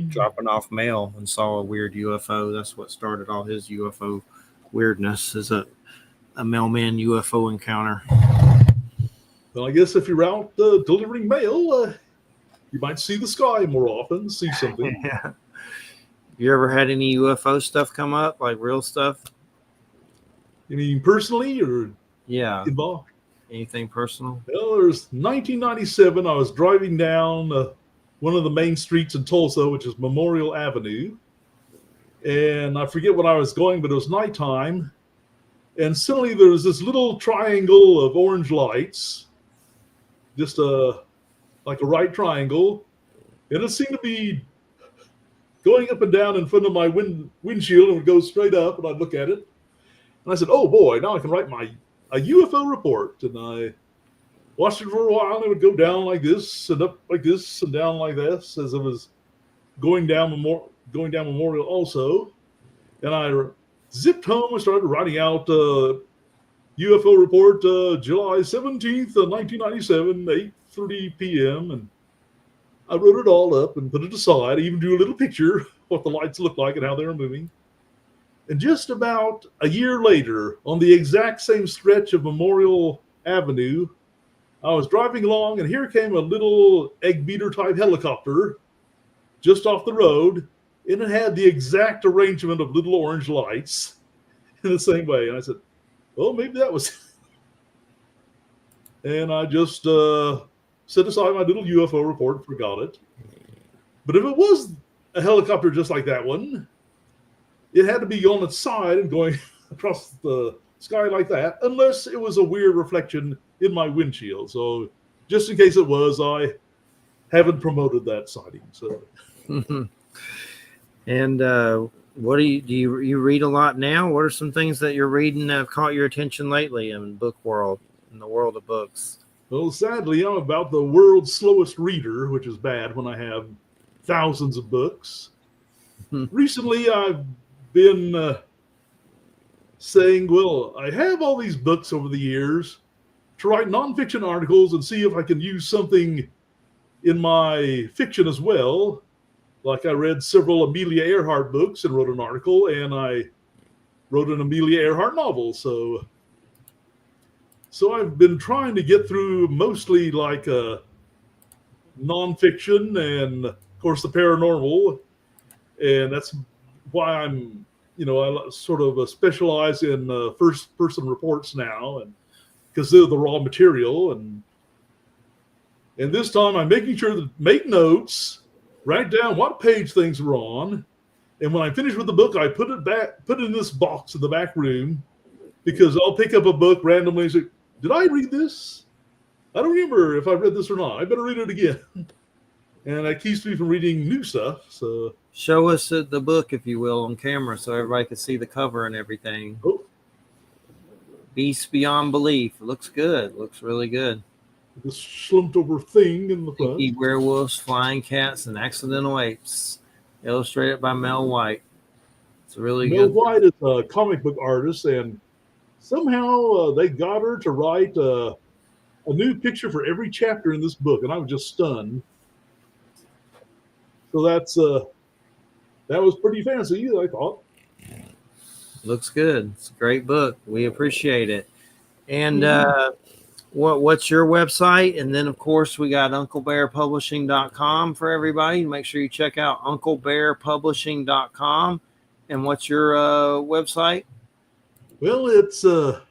dropping off mail and saw a weird UFO. That's what started all his UFO weirdness, is a mailman UFO encounter. Well, I guess if you're out delivering mail, you might see the sky more often, see something. Yeah. You ever had any UFO stuff come up, like real stuff? You mean personally or involved? Anything personal? Well, there's 1997. I was driving down one of the main streets in Tulsa, which is Memorial Avenue. And I forget when I was going, but it was nighttime. And suddenly there was this little triangle of orange lights, just like a right triangle. And it seemed to be going up and down in front of my windshield, and would go straight up, and I'd look at it. And I said, oh boy, now I can write a UFO report. And I watched it for a while, and it would go down like this, and up like this, and down like this, as it was going down Memorial also. And I zipped home and started writing out UFO report July 17th, 1997, 8:30 p.m. And I wrote it all up and put it aside. I even drew a little picture what the lights looked like and how they were moving. And just about a year later, on the exact same stretch of Memorial Avenue, I was driving along, and here came a little egg beater type helicopter just off the road, and it had the exact arrangement of little orange lights in the same way. And I said, well, maybe that was and I just set aside my little UFO report and forgot it. But if it was a helicopter just like that one, it had to be on its side and going across the sky like that, unless it was a weird reflection in my windshield. So just in case it was, I haven't promoted that sighting. So. And what do you read a lot now? What are some things that you're reading that have caught your attention lately in book world, in the world of books? Well, sadly, I'm about the world's slowest reader, which is bad when I have thousands of books. Recently, I've been saying, well, I have all these books over the years to write nonfiction articles and see if I can use something in my fiction as well. Like I read several Amelia Earhart books and wrote an article, and I wrote an Amelia Earhart novel. So I've been trying to get through mostly like nonfiction and, of course, the paranormal. And that's why I'm, I sort of specialize in first-person reports now, and because they're the raw material. And this time I'm making sure to make notes, write down what page things are on, and when I finish with the book, I put it in this box in the back room, because I'll pick up a book randomly and say, did I read this? I don't remember if I read this or not. I better read it again. And that keeps me from reading new stuff. So show us the book, if you will, on camera so everybody can see the cover and everything. Oh. Beast Beyond Belief. It looks good. Looks really good. This slumped over thing in the front. Stinky Werewolves, Flying Cats, and Accidental Apes. Illustrated by Mel White. It's really good. Mel White is a comic book artist, and somehow they got her to write a new picture for every chapter in this book, and I was just stunned. So that was pretty fancy, I thought. Looks good. It's a great book. We appreciate it. And what's your website? And then, of course, we got UncleBearPublishing.com for everybody. Make sure you check out UncleBearPublishing.com. And what's your website? Well, it's just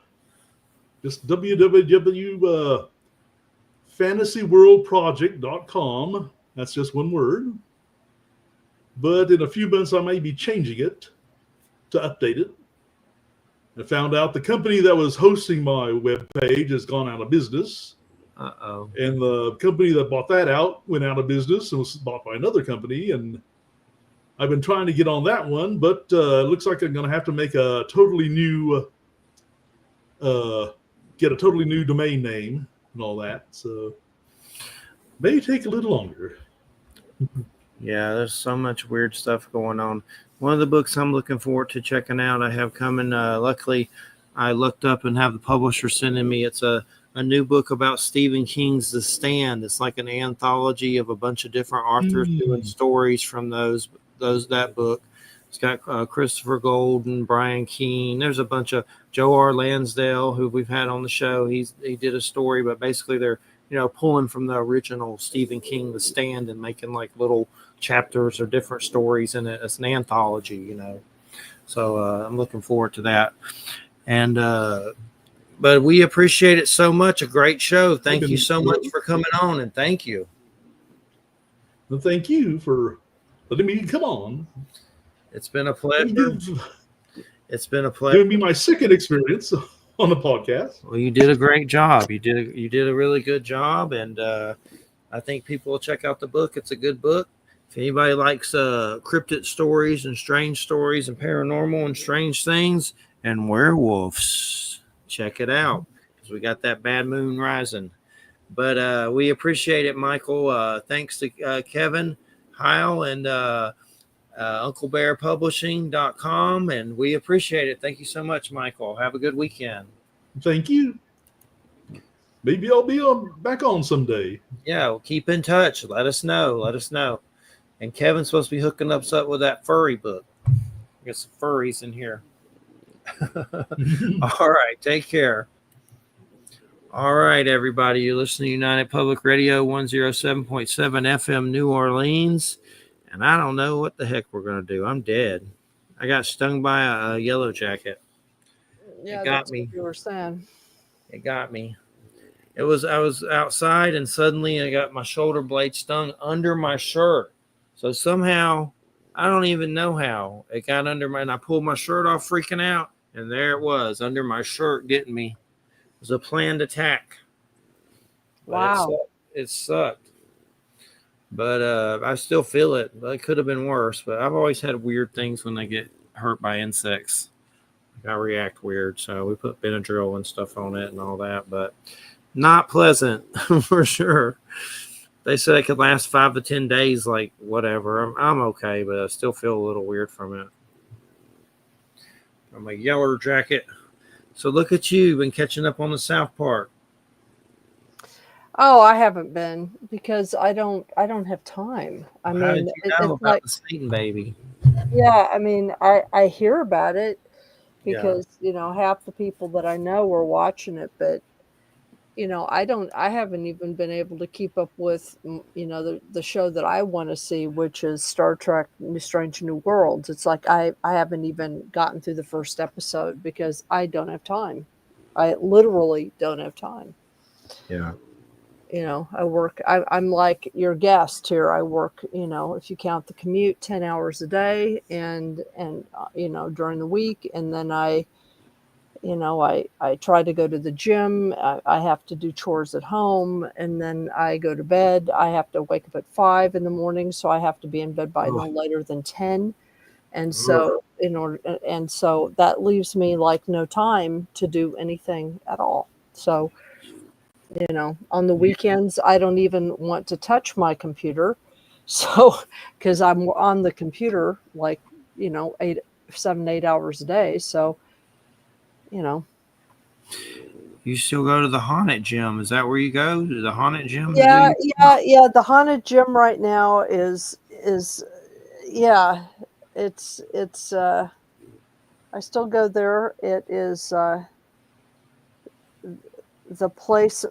www.fantasyworldproject.com. That's just one word. But in a few months, I may be changing it to update it. I found out the company that was hosting my webpage has gone out of business. Uh-oh. And the company that bought that out went out of business and was bought by another company. And I've been trying to get on that one, but it looks like I'm going to have to make a totally new, get a totally new domain name and all that. So may take a little longer. Yeah, there's so much weird stuff going on. One of the books I'm looking forward to checking out, I have coming. Luckily, I looked up and have the publisher sending me. It's a new book about Stephen King's The Stand. It's like an anthology of a bunch of different authors doing stories from that book. It's got Christopher Golden, Brian Keene. There's a bunch of Joe R. Lansdale, who we've had on the show. He did a story, but basically they're pulling from the original Stephen King The Stand and making like little chapters or different stories in it. It's an anthology, So I'm looking forward to that. And but we appreciate it so much. A great show. Thank you so much for coming on, and thank you. Well, thank you for letting me come on. It's been a pleasure. It's been a pleasure. Giving me my second experience on the podcast. Well, you did a great job. You did a really good job, and I think people will check out the book. It's a good book. If anybody likes cryptid stories and strange stories and paranormal and strange things and werewolves, check it out, because we got that bad moon rising. But we appreciate it, Michael. Thanks to Kevin Heil and UncleBearPublishing.com, and we appreciate it. Thank you so much, Michael. Have a good weekend. Thank you. Maybe I'll be back on someday. Yeah, well, keep in touch. Let us know. And Kevin's supposed to be hooking us up with that furry book. Got some furries in here. All right, take care. All right, everybody. You're listening to United Public Radio 107.7 FM New Orleans. And I don't know what the heck we're going to do. I'm dead. I got stung by a yellow jacket. Yeah, it got that's me. what you were saying. It got me. I was outside and suddenly I got my shoulder blade stung under my shirt. So somehow, I don't even know how it got under my, and I pulled my shirt off freaking out. And there it was under my shirt getting me. It was a planned attack. But Wow. it sucked. But I still feel it. But it could have been worse. But I've always had weird things when they get hurt by insects. I react weird. So we put Benadryl and stuff on it and all that. But not pleasant for sure. They said it could last 5 to 10 days, like whatever. I'm okay, but I still feel a little weird from it. From a yeller jacket. So look at you, been catching up on the South Park. Oh, I haven't been because I don't have time. I How mean, did you know it's about like, the Satan baby? yeah, I mean, I hear about it Yeah. because, half the people that I know are watching it, but I haven't even been able to keep up with, the show that I want to see, which is Star Trek Strange New Worlds. It's like I haven't even gotten through the first episode because I don't have time. I literally don't have time. Yeah. I work, I'm like your guest here. I work, if you count the commute, 10 hours a day and during the week. And then I try to go to the gym. I have to do chores at home, and then I go to bed. I have to wake up at 5 in the morning, so I have to be in bed by no Ugh. later than 10. And Ugh. so so that leaves me like no time to do anything at all. So, on the weekends, I don't even want to touch my computer. So, because I'm on the computer like, 7, 8 hours a day. So, you know, You still go to the haunted gym? Is that where you go to the haunted gym to do yeah, your? yeah. The haunted gym right now is yeah, it's I still go there. It is the place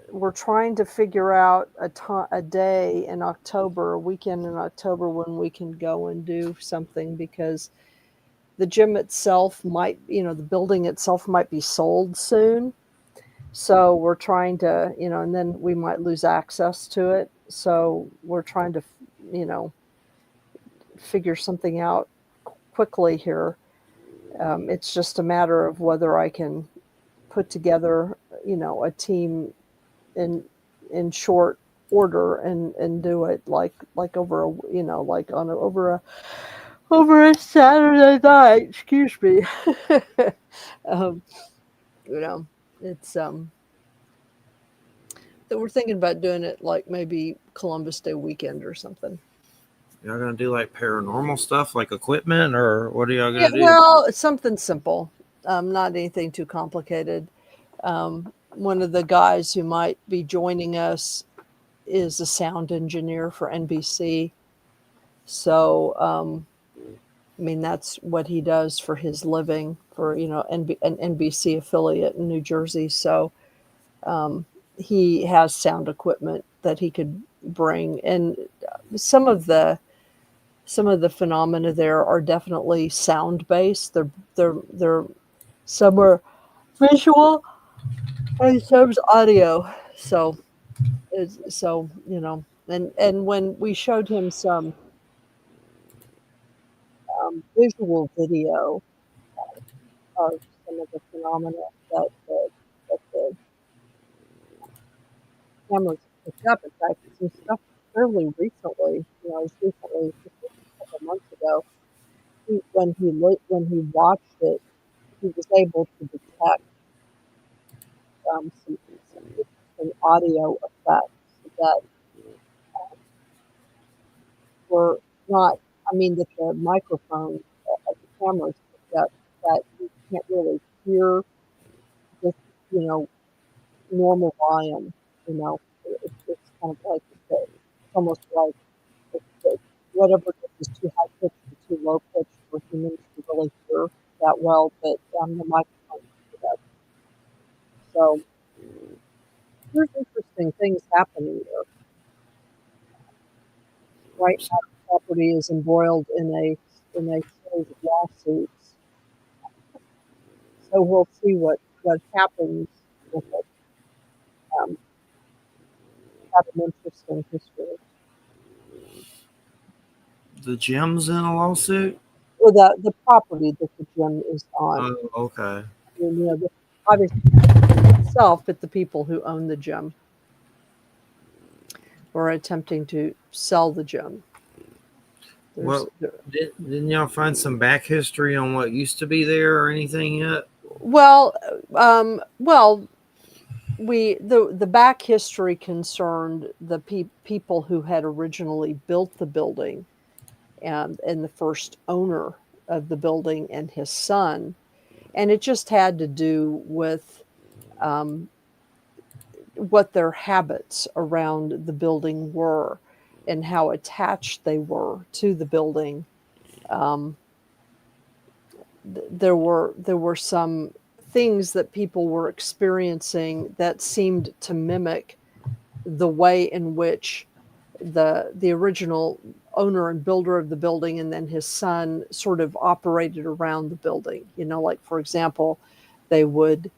we're trying to figure out a day in October, a weekend in October when we can go and do something because the gym itself might, the building itself might be sold soon. So we're trying to, and then we might lose access to it. So we're trying to, you know, figure something out quickly here. It's just a matter of whether I can put together, a team in short order and do it like over a, like on a, over a Saturday night. Excuse me. um, you know, it's that we're thinking about doing it like maybe Columbus Day weekend or something. Y'all gonna do like paranormal stuff, like equipment, or what are y'all Yeah, gonna do? well, it's something simple, not anything too complicated. One of the guys who might be joining us is a sound engineer for NBC. So, I mean, that's what he does for his living for, an NBC affiliate in New Jersey. So, he has sound equipment that he could bring. And some of the phenomena there are definitely sound based. They're some are visual and some's audio. So and when we showed him some visual video of some of the phenomena that the cameras picked up. In fact, some stuff fairly recently, as recently just a couple months ago. When he watched it, he was able to detect some interesting audio effects that were not. I mean, that the microphone of the cameras picked up that you can't really hear this, normal volume. It's kind of like it's almost like it's whatever is too high pitched or too low pitched for humans to really hear that well, but the microphone picked it up. So there's interesting things happening there. Right now, the property is embroiled in a series of lawsuits. So we'll see what happens with it. um, have an interesting history. The gym's in a lawsuit. Or the property that the gym is on. Oh, okay. I mean, obviously not itself, but the people who own the gym were attempting to sell the gym. Well, didn't y'all find some back history on what used to be there or anything yet? Well, the back history concerned the people who had originally built the building, and the first owner of the building and his son, and it just had to do with what their habits around the building were and how attached they were to the building. There were some things that people were experiencing that seemed to mimic the way in which the original owner and builder of the building and then his son sort of operated around the building. Like, for example, they would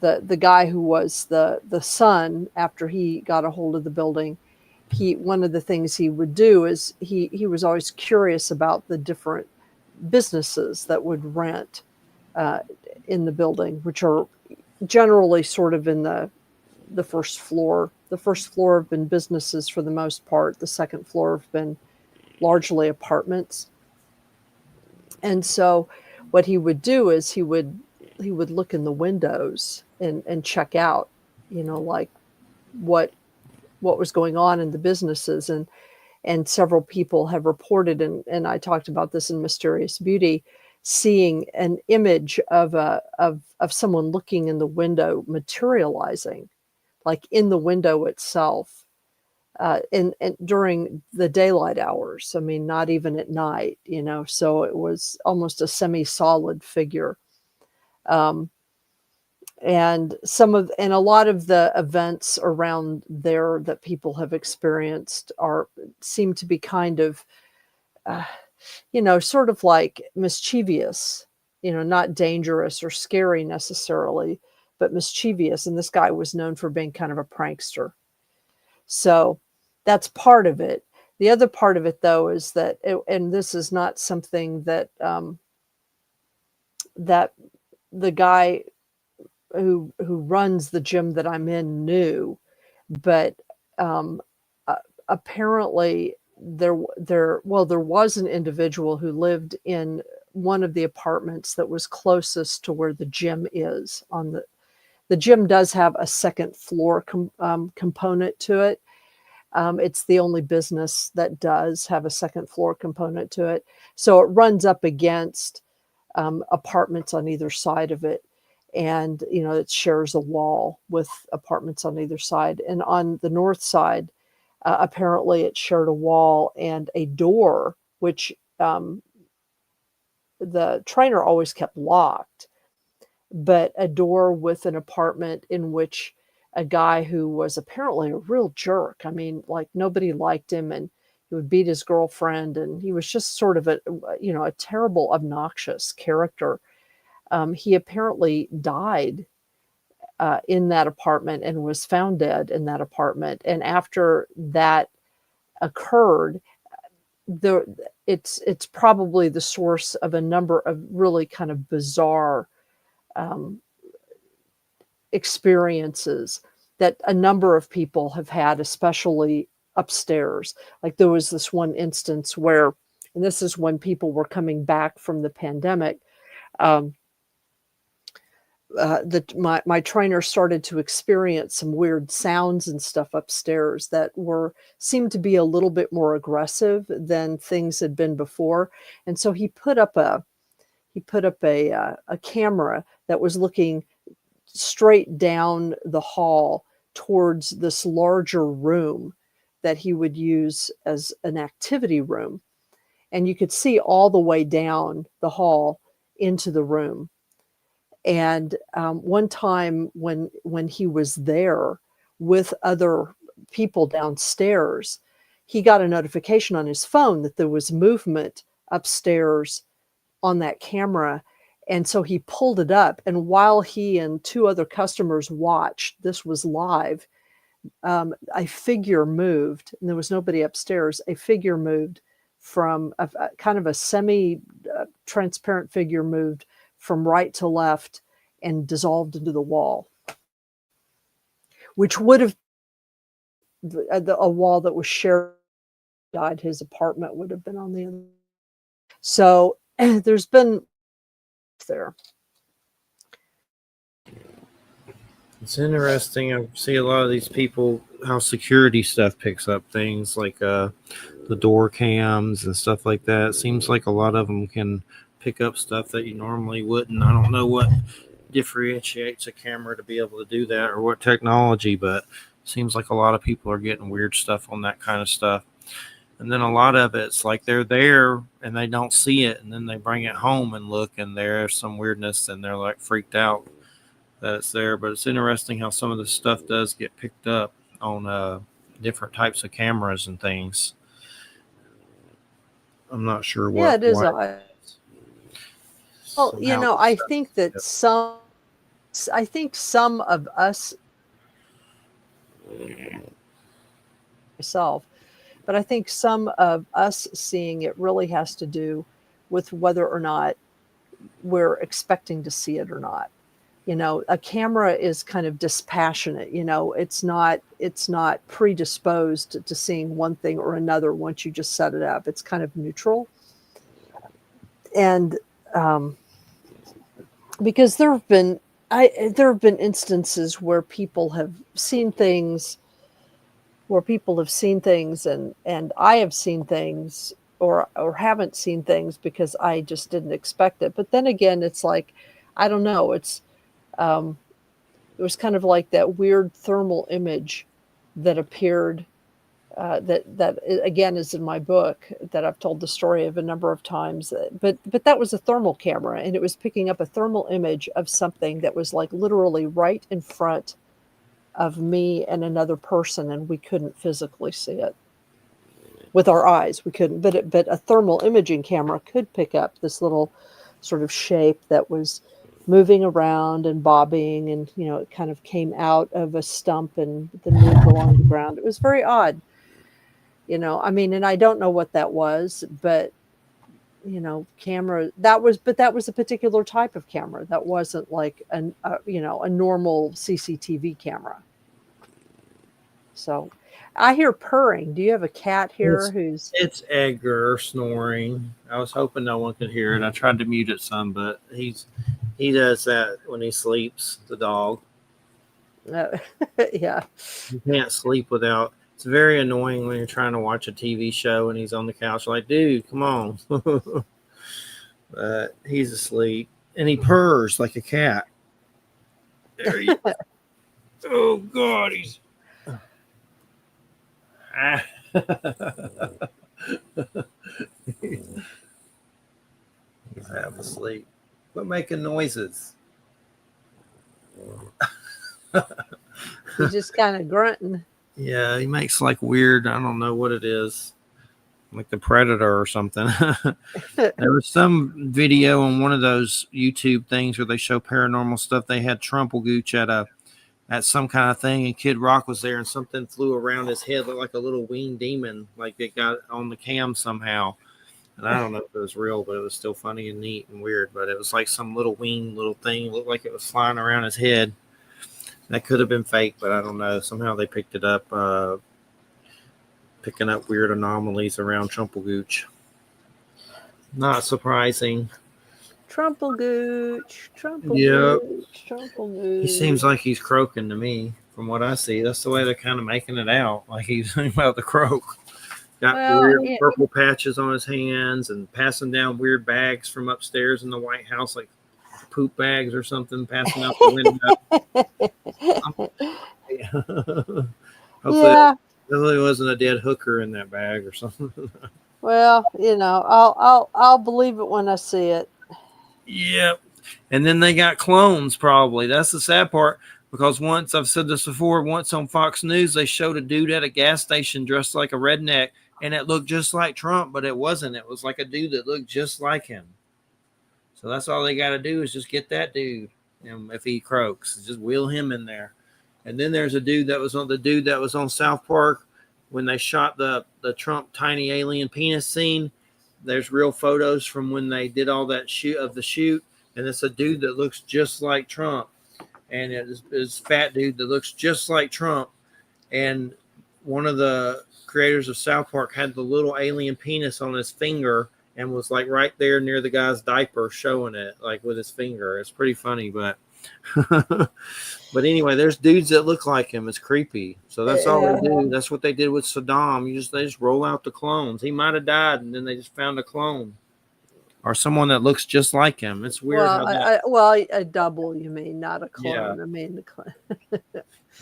the guy who was the son, after he got a hold of the building, one of the things he would do is he was always curious about the different businesses that would rent in the building, which are generally sort of in the first floor. The first floor have been businesses for the most part. The second floor have been largely apartments. And so what he would do is he would look in the windows and check out, like what was going on in the businesses. And several people have reported, and I talked about this in Mysterious Beauty, seeing an image of someone looking in the window materializing, like in the window itself, and during the daylight hours. I mean, not even at night, so it was almost a semi-solid figure. And a lot of the events around there that people have experienced seem to be kind of, sort of like mischievous, not dangerous or scary necessarily, but mischievous. And this guy was known for being kind of a prankster. So that's part of it. The other part of it, though, is that, and this is not something that that the guy who runs the gym that I'm in knew, but apparently there was an individual who lived in one of the apartments that was closest to where the gym is. The gym does have a second floor component to it. It's the only business that does have a second floor component to it. So it runs up against apartments on either side of it. And, it shares a wall with apartments on either side. And on the north side, apparently it shared a wall and a door, which the trainer always kept locked, but a door with an apartment in which a guy who was apparently a real jerk. I mean, like, nobody liked him, and he would beat his girlfriend, and he was just sort of a terrible, obnoxious character. He apparently died in that apartment and was found dead in that apartment. And after that occurred, it's probably the source of a number of really kind of bizarre experiences that a number of people have had, especially upstairs. Like, there was this one instance where, and this is when people were coming back from the pandemic, my trainer started to experience some weird sounds and stuff upstairs that seemed to be a little bit more aggressive than things had been before. And so he put up a camera that was looking straight down the hall towards this larger room that he would use as an activity room. And you could see all the way down the hall into the room. And one time when he was there with other people downstairs, he got a notification on his phone that there was movement upstairs on that camera. And so he pulled it up, and while he and two other customers watched, this was live, a figure moved, and there was nobody upstairs. A figure moved from a kind of a semi-transparent figure moved from right to left and dissolved into the wall, which would have a wall that was shared. Died, his apartment would have been on the other. So there's been there. It's interesting. I see a lot of these people, how security stuff picks up things like the door cams and stuff like that. It seems like a lot of them can pick up stuff that you normally wouldn't. I don't know what differentiates a camera to be able to do that or what technology, but it seems like a lot of people are getting weird stuff on that kind of stuff. And then a lot of it's like they're there and they don't see it, and then they bring it home and look, and there's some weirdness, and they're like freaked out that it's there. But it's interesting how some of the stuff does get picked up on different types of cameras and things. I'm not sure what. Yeah, it is odd. Well, you know, I think that some of us, myself, but I think some of us seeing it really has to do with whether or not we're expecting to see it or not. You know, a camera is kind of dispassionate. You know, it's not predisposed to seeing one thing or another once you just set it up. It's kind of neutral. And because there have been instances where people have seen things. And I have seen things or haven't seen things because I just didn't expect it. But then again, it's like, I don't know. It was kind of like that weird thermal image that appeared that again is in my book that I've told the story of a number of times. But that was a thermal camera, and it was picking up a thermal image of something that was like literally right in front of me and another person, and we couldn't physically see it with our eyes. We couldn't, but a thermal imaging camera could pick up this little sort of shape that was moving around and bobbing, and you know, it kind of came out of a stump and then moved along the ground. It was very odd, you know. I mean, and I don't know what that was, but you know, camera that was a particular type of camera. That wasn't like a normal CCTV camera. So I hear purring. Do you have a cat here? It's Edgar snoring. I was hoping no one could hear it. I tried to mute it some, but he does that when he sleeps, the dog. Yeah. You can't sleep without. It's very annoying when you're trying to watch a TV show and he's on the couch like, dude, come on. But he's asleep and he purrs like a cat. There he is. Oh, God, he's he's half asleep. Quit making noises. He's just kind of grunting. Yeah, he makes like weird, I don't know what it is, like the Predator or something. There was some video on one of those YouTube things where they show paranormal stuff. They had Trumpelgooch at some kind of thing, and Kid Rock was there, and something flew around his head, looked like a little winged demon, like it got on the cam somehow. And I don't know if it was real, but it was still funny and neat and weird. But it was like some little winged little thing, looked like it was flying around his head. That could have been fake, but I don't know. Somehow they picked it up, picking up weird anomalies around Trumpelgooch. Not surprising. Trumpelgooch. Yep. Trumpelgooch. He seems like he's croaking to me from what I see. That's the way they're kind of making it out, like he's about to croak. Got weird purple patches on his hands and passing down weird bags from upstairs in the White House, like poop bags or something, passing out the window. Hopefully it wasn't a dead hooker in that bag or something. Well, you know, I'll believe it when I see it. Yep. And then they got clones, probably. That's the sad part, because once, I've said this before, once on Fox News, they showed a dude at a gas station dressed like a redneck, and it looked just like Trump, but it wasn't. It was like a dude that looked just like him. So that's all they got to do is just get that dude. And if he croaks, just wheel him in there. And then there's a dude that was on South Park when they shot the Trump tiny alien penis scene. There's real photos from when they did all that shoot, and it's a dude that looks just like Trump, and it's fat dude that looks just like Trump. And one of the creators of South Park had the little alien penis on his finger and was like right there near the guy's diaper showing it like with his finger. It's pretty funny, but but anyway, there's dudes that look like him. It's creepy. So that's all they do. That's what they did with Saddam. They just roll out the clones. He might have died, and then they just found a clone or someone that looks just like him. It's weird. A double, you mean, not a clone. Yeah. I mean the clone.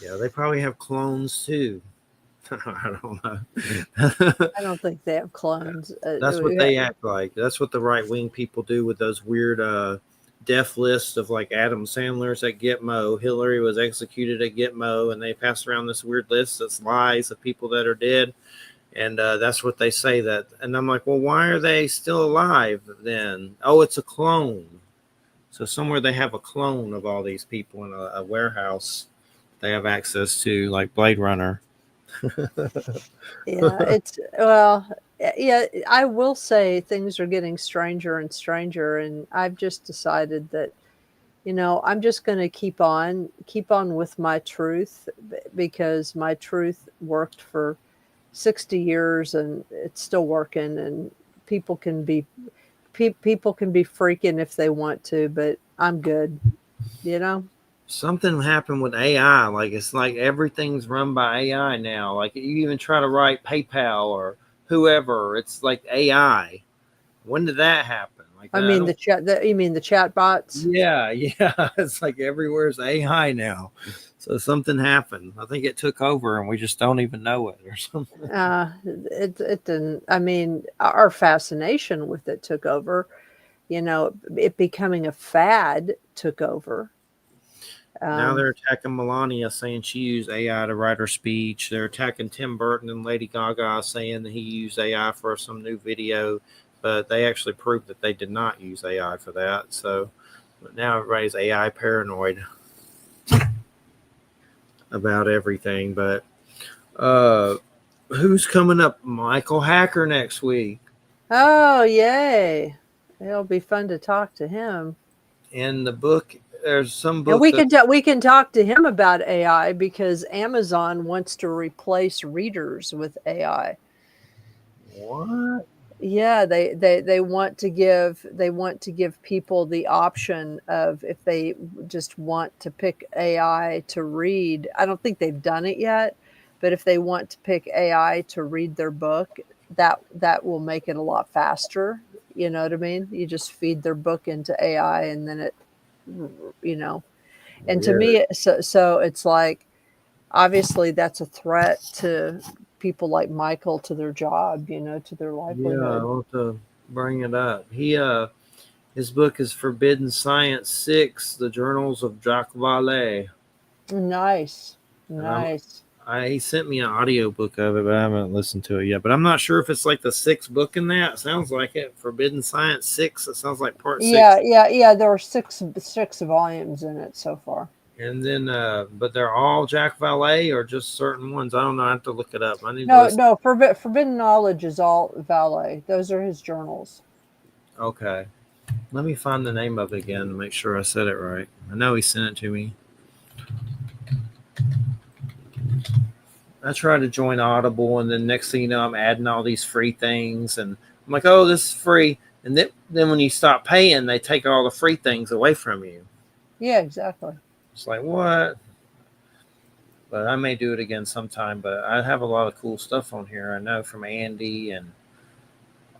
Yeah, they probably have clones too. I don't know. I don't think they have clones. That's what they act like. That's what the right wing people do with those weird death lists of like Adam Sandler's at Gitmo. Hillary was executed at Gitmo, and they pass around this weird list that's lies of people that are dead. And that's what they say that. And I'm like, well, why are they still alive then? Oh, it's a clone. So somewhere they have a clone of all these people in a warehouse they have access to, like Blade Runner. Yeah, I will say things are getting stranger and stranger, and I've just decided that, I'm just going to keep on with my truth, because my truth worked for 60 years and it's still working, and people can be freaking if they want to, but I'm good, Something happened with AI. Like, it's like everything's run by AI now. Like, you even try to write PayPal or whoever, it's like AI. When did that happen? Like, I mean, you mean the chat bots? Yeah. It's like everywhere's AI now. So something happened. I think it took over and we just don't even know it or something. It didn't. I mean, our fascination with it took over. It becoming a fad took over. Now they're attacking Melania, saying she used AI to write her speech. They're attacking Tim Burton and Lady Gaga, saying that he used AI for some new video, but they actually proved that they did not use AI for that. So, but now everybody's AI paranoid about everything. But who's coming up? Michael Hacker next week. Oh, yay! It'll be fun to talk to him. In the book, there's some book. And we can talk to him about AI, because Amazon wants to replace readers with AI. What? Yeah, they want to give people the option of, if they just want to pick AI to read. I don't think they've done it yet, but if they want to pick AI to read their book, that will make it a lot faster. You know what I mean? You just feed their book into AI, and then it, and to me, so it's like, obviously that's a threat to people like Michael, to their job, to their livelihood. Yeah, I want to bring it up. His book is Forbidden Science 6, The Journals of Jacques Vallée. Nice. He sent me an audio book of it, but I haven't listened to it yet. But I'm not sure if it's like the 6th book in that. It sounds like it. Forbidden Science 6. It sounds like part 6. Yeah. There are six volumes in it so far. And then, but they're all Jacques Vallée or just certain ones? I don't know. I have to look it up. No. Forbidden Knowledge is all Vallée. Those are his journals. Okay. Let me find the name of it again to make sure I said it right. I know he sent it to me. I tried to join Audible, and then next thing you know, I'm adding all these free things, and I'm like, oh, this is free. And then when you stop paying, they take all the free things away from you. Yeah, exactly. It's like, what? But I may do it again sometime. But I have a lot of cool stuff on here. I know, from Andy and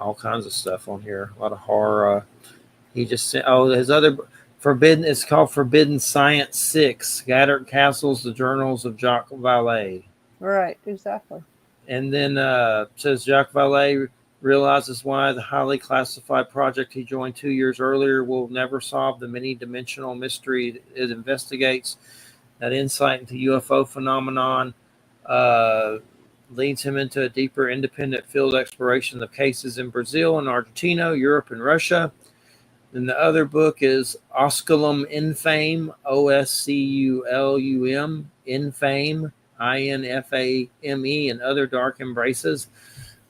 all kinds of stuff on here. A lot of horror. He just sent, his other Forbidden. It's called Forbidden Science 6, Scattered Castles, The Journals of Jacques Vallée. Right, exactly. And then says Jacques Vallée realizes why the highly classified project he joined 2 years earlier will never solve the many-dimensional mystery it investigates. That insight into UFO phenomenon leads him into a deeper independent field exploration of cases in Brazil and Argentina, Europe, and Russia. And the other book is Osculum Infame, Osculum Infame, Infame, and Other Dark Embraces,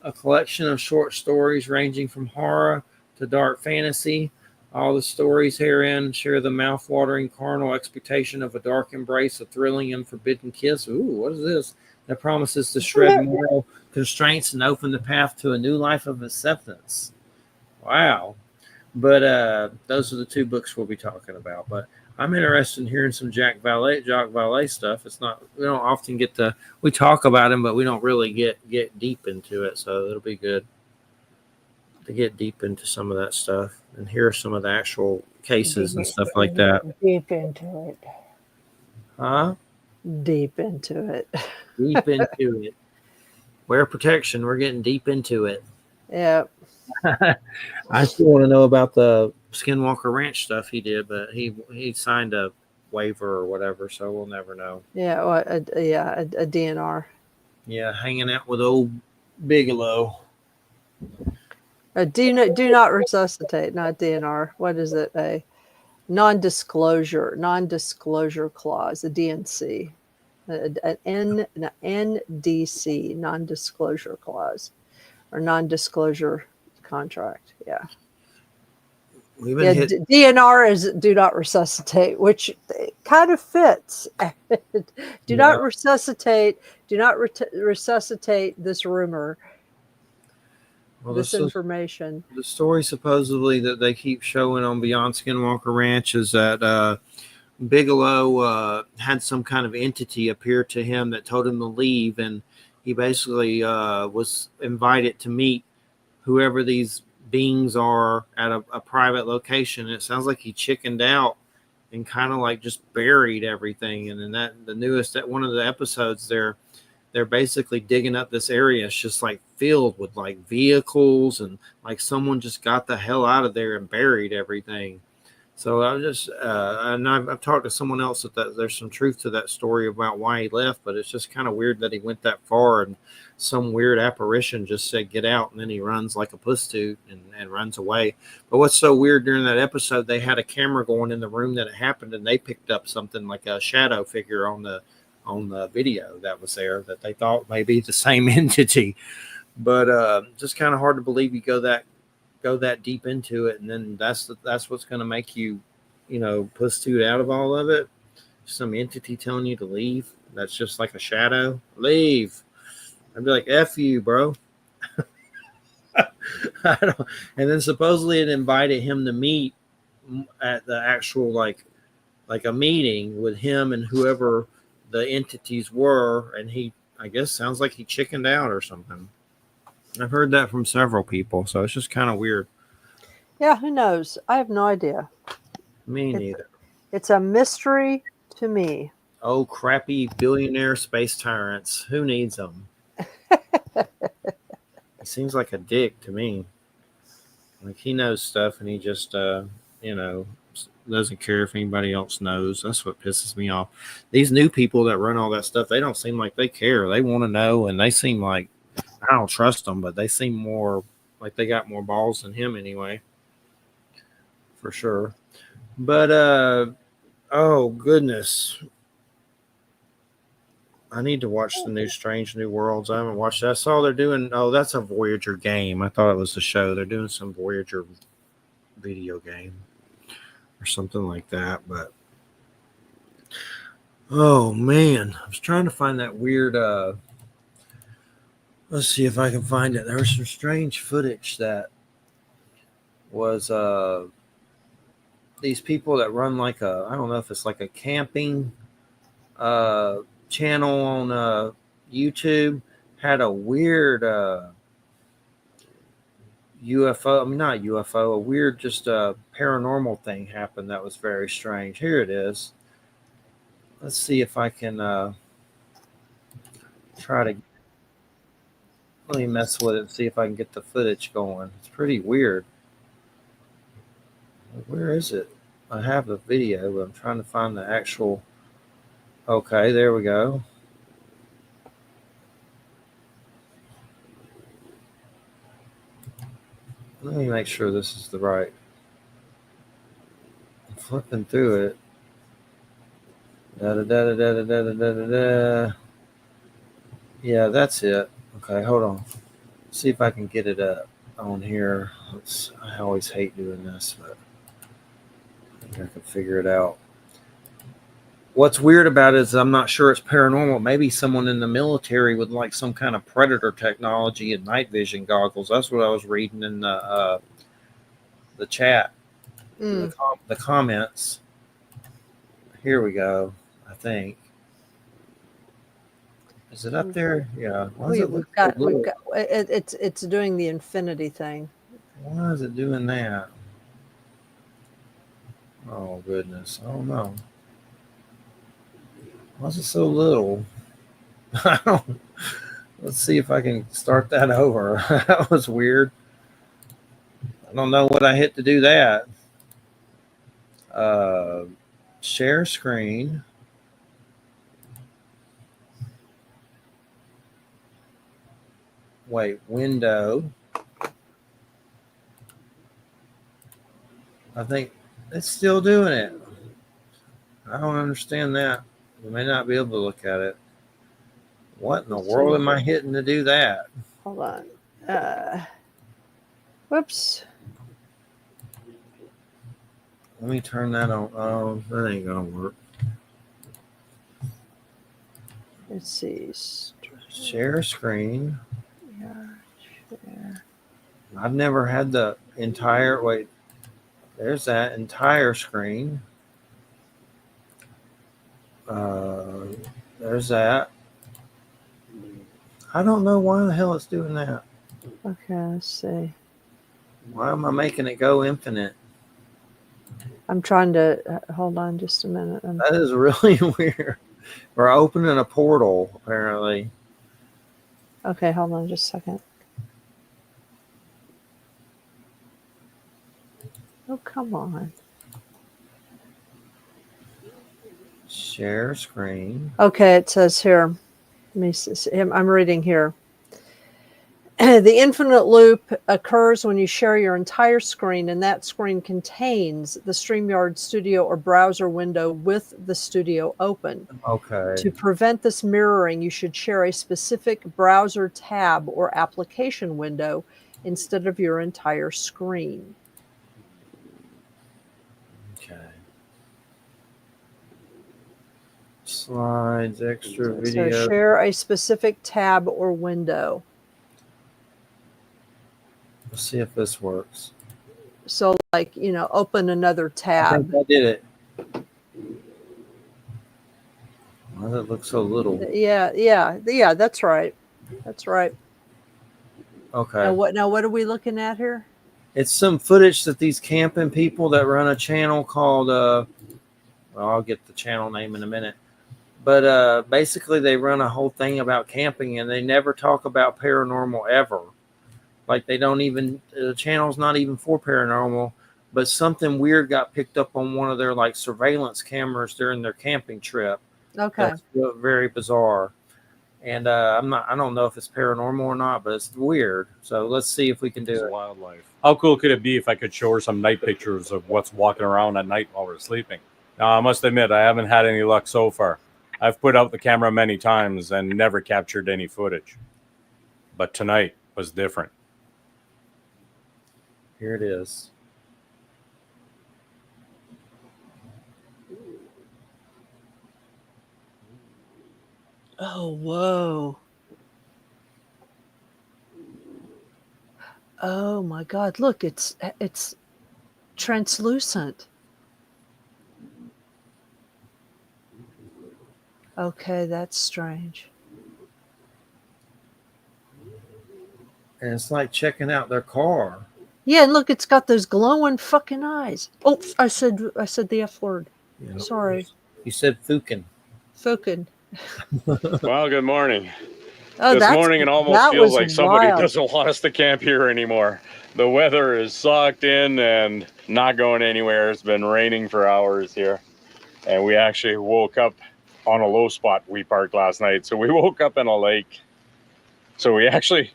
a collection of short stories ranging from horror to dark fantasy. All the stories herein share the mouth-watering carnal expectation of a dark embrace, a thrilling and forbidden kiss. Ooh, what is this? That promises to shred moral constraints and open the path to a new life of acceptance. Wow. But those are the two books we'll be talking about. But I'm interested in hearing some Jacques Vallée stuff. It's not, we don't often get to, we talk about him, but we don't really get deep into it. So it'll be good to get deep into some of that stuff and hear some of the actual cases and stuff like that. Deep into it. Huh? Deep into it. Deep into it. Wear protection. We're getting deep into it. Yeah. I still want to know about the Skinwalker Ranch stuff he did, but he signed a waiver or whatever, so we'll never know. Yeah. Well, a DNR. Yeah, hanging out with old Bigelow. Do not resuscitate, not DNR. What is it? A non-disclosure clause, a DNC, an NDC, non-disclosure clause, or non-disclosure contract. Yeah. We've been DNR is do not resuscitate, which kind of fits. Do not resuscitate. Do not resuscitate this rumor. Well, this information. The story supposedly that they keep showing on Beyond Skinwalker Ranch is that Bigelow had some kind of entity appear to him that told him to leave, and he basically was invited to meet whoever these beings are at a private location. And it sounds like he chickened out and kind of like just buried everything. And then that one of the episodes they're basically digging up this area. It's just like filled with like vehicles and like someone just got the hell out of there and buried everything. So I just, and I've talked to someone else that there's some truth to that story about why he left, but it's just kind of weird that he went that far and some weird apparition just said, get out. And then he runs like a puss toot and runs away. But what's so weird during that episode, they had a camera going in the room that it happened and they picked up something like a shadow figure on the video that was there that they thought may be the same entity. But just kind of hard to believe you go that deep into it, and then that's what's going to make you, puss toot out of all of it. Some entity telling you to leave. That's just like a shadow. Leave. I'd be like, F you, bro. And then supposedly it invited him to meet at the actual like a meeting with him and whoever the entities were, and he, I guess, sounds like he chickened out or something. I've heard that from several people, so it's just kind of weird. Yeah, who knows? I have no idea. Me neither. It's a mystery to me. Oh, crappy billionaire space tyrants. Who needs them? He seems like a dick to me. Like he knows stuff and he just, doesn't care if anybody else knows. That's what pisses me off. These new people that run all that stuff, they don't seem like they care. They want to know, and they seem like, I don't trust them, but they seem more like they got more balls than him anyway. For sure. But, oh, goodness. I need to watch the new Strange New Worlds. I haven't watched that. I saw they're doing, that's a Voyager game. I thought it was a show. They're doing some Voyager video game or something like that. But, oh, man. I was trying to find that weird, let's see if I can find it. There was some strange footage that was these people that run like I don't know if it's like a camping channel on YouTube had a weird UFO. I mean, not UFO, a weird just paranormal thing happened that was very strange. Here it is. Let's see if I can try to. Let me mess with it and see if I can get the footage going. It's pretty weird. Where is it? I have the video, but I'm trying to find the actual. Okay, there we go. Let me make sure this is the right. flipping through it. Da, da, da, da, da, da, da, da, da, da. Yeah, that's it. Okay, hold on. See if I can get it up on here. I always hate doing this, but I think I can figure it out. What's weird about it is I'm not sure it's paranormal. Maybe someone in the military with like some kind of predator technology and night vision goggles. That's what I was reading in the chat, the comments. Here we go. I think. Is it up there? Yeah. We've got it's doing the infinity thing. Why is it doing that? Oh goodness. I don't know. Why is it so little? Let's see if I can start that over. That was weird. I don't know what I hit to do that. Share screen. Wait, window. I think it's still doing it. I don't understand that. We may not be able to look at it. What in the world am I hitting to do that? Hold on. Whoops. Let me turn that on. Oh, that ain't gonna work. Let's see. Share screen. Yeah, share. I've never had the entire. Wait, there's that entire screen. There's that. I don't know why the hell it's doing that. Okay, let's see. Why am I making it go infinite? I'm trying to hold on just a minute. That is really weird. We're opening a portal, apparently. Okay, hold on just a second. Oh, come on. Share screen. Okay, it says here. Let me see. I'm reading here. The infinite loop occurs when you share your entire screen, and that screen contains the StreamYard Studio or browser window with the studio open. Okay. To prevent this mirroring, you should share a specific browser tab or application window instead of your entire screen. Okay. Slides, extra video. So share a specific tab or window. Let's see if this works. So, like, open another tab. I think I did it. Why does it look so little? Yeah. That's right. That's right. Okay. Now what are we looking at here? It's some footage that these camping people that run a channel called. Well, I'll get the channel name in a minute. But basically, they run a whole thing about camping, and they never talk about paranormal ever. Like they don't even, the channel's not even for paranormal, but something weird got picked up on one of their like surveillance cameras during their camping trip. Okay. That's very bizarre. And I don't know if it's paranormal or not, but it's weird. So let's see if we can do it. Wildlife. How cool could it be if I could show her some night pictures of what's walking around at night while we're sleeping? Now, I must admit, I haven't had any luck so far. I've put out the camera many times and never captured any footage. But tonight was different. Here it is. Oh, whoa. Oh my God. Look, it's translucent. Okay, that's strange. And it's like checking out their car. Yeah, and look, it's got those glowing fucking eyes. Oh, I said the F word. Yeah. Sorry. You said Fukin. Fucking. Well, good morning. Oh, This morning it almost feels like somebody wild. doesn't want us to camp here anymore. The weather is socked in and not going anywhere. It's been raining for hours here. And we actually woke up on a low spot we parked last night. So we woke up in a lake. So we actually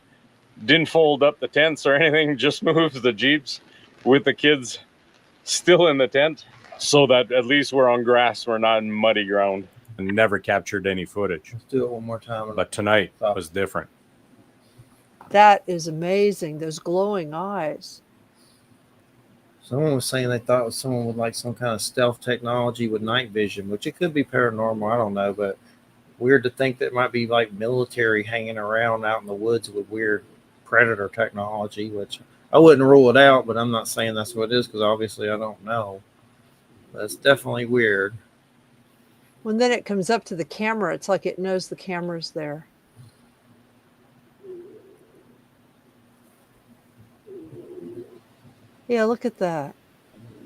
didn't fold up the tents or anything, just moved the Jeeps with the kids still in the tent. so that at least we're on grass, we're not in muddy ground. And never captured any footage. Let's do it one more time. But tonight was different. That is amazing. Those glowing eyes. Someone was saying they thought it was someone with like some kind of stealth technology with night vision, which it could be paranormal. I don't know, but weird to think that it might be like military hanging around out in the woods with weird predator technology, which I wouldn't rule it out, but I'm not saying that's what it is because obviously I don't know. But it's definitely weird. When then it comes up to the camera, it's like it knows the camera's there. Yeah, look at that.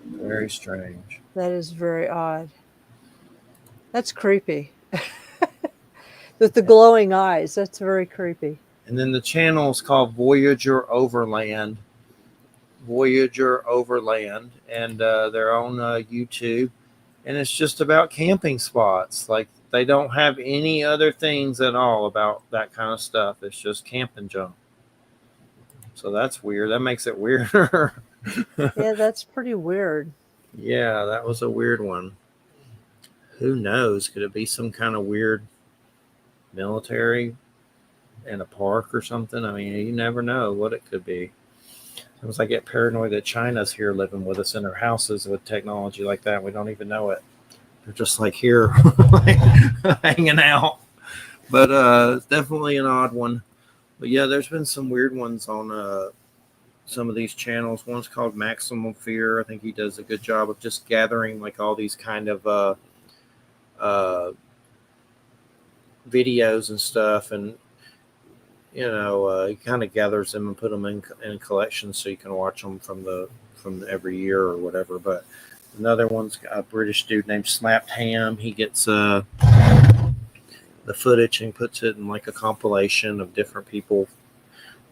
Very strange. That is very odd. That's creepy. With the glowing eyes, that's very creepy. And then the channel is called Voyager Overland. Voyager Overland. And they're on YouTube. And it's just about camping spots. Like, they don't have any other things at all about that kind of stuff. It's just camping junk. So that's weird. That makes it weirder. Yeah, that's pretty weird. Yeah, that was a weird one. Who knows? Could it be some kind of weird military in a park or something? I mean, you never know what it could be. Sometimes I get paranoid that China's here living with us in our houses with technology like that. We don't even know it. They're just like here hanging out. But it's definitely an odd one. But yeah, there's been some weird ones on some of these channels. One's called Maximum Fear. I think he does a good job of just gathering like all these kind of videos and stuff, and you know, he kind of gathers them and put them in collections so you can watch them from every year or whatever. But another one's a British dude named Slapped Ham. He gets the footage and puts it in like a compilation of different people,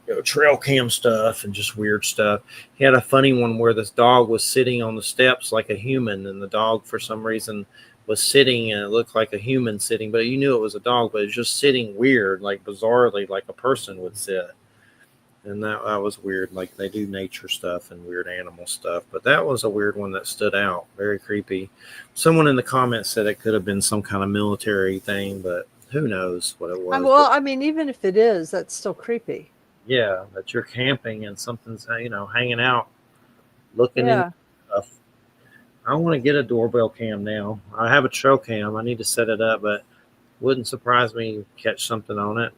you know, trail cam stuff and just weird stuff. He had a funny one where this dog was sitting on the steps like a human, and the dog for some reason was sitting, and it looked like a human sitting, but you knew it was a dog, but it was just sitting weird, like bizarrely, like a person would sit. And that was weird. Like, they do nature stuff and weird animal stuff, but that was a weird one that stood out. Very creepy. Someone in the comments said it could have been some kind of military thing, but who knows what it was. Well, I mean, even if it is, that's still creepy. Yeah, that you're camping and something's, you know, hanging out, looking Yeah. in stuff. I want to get a doorbell cam now. I have a trail cam. I need to set it up, but wouldn't surprise me to catch something on it.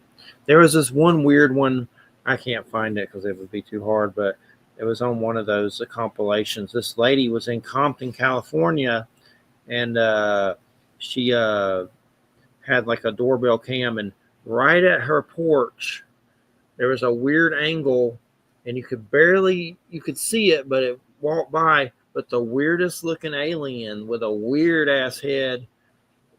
There was this one weird one. I can't find it because it would be too hard, but it was on one of those compilations. This lady was in Compton, California, and she had like a doorbell cam, and right at her porch, there was a weird angle, and you could see it, but it walked by. But the weirdest looking alien with a weird ass head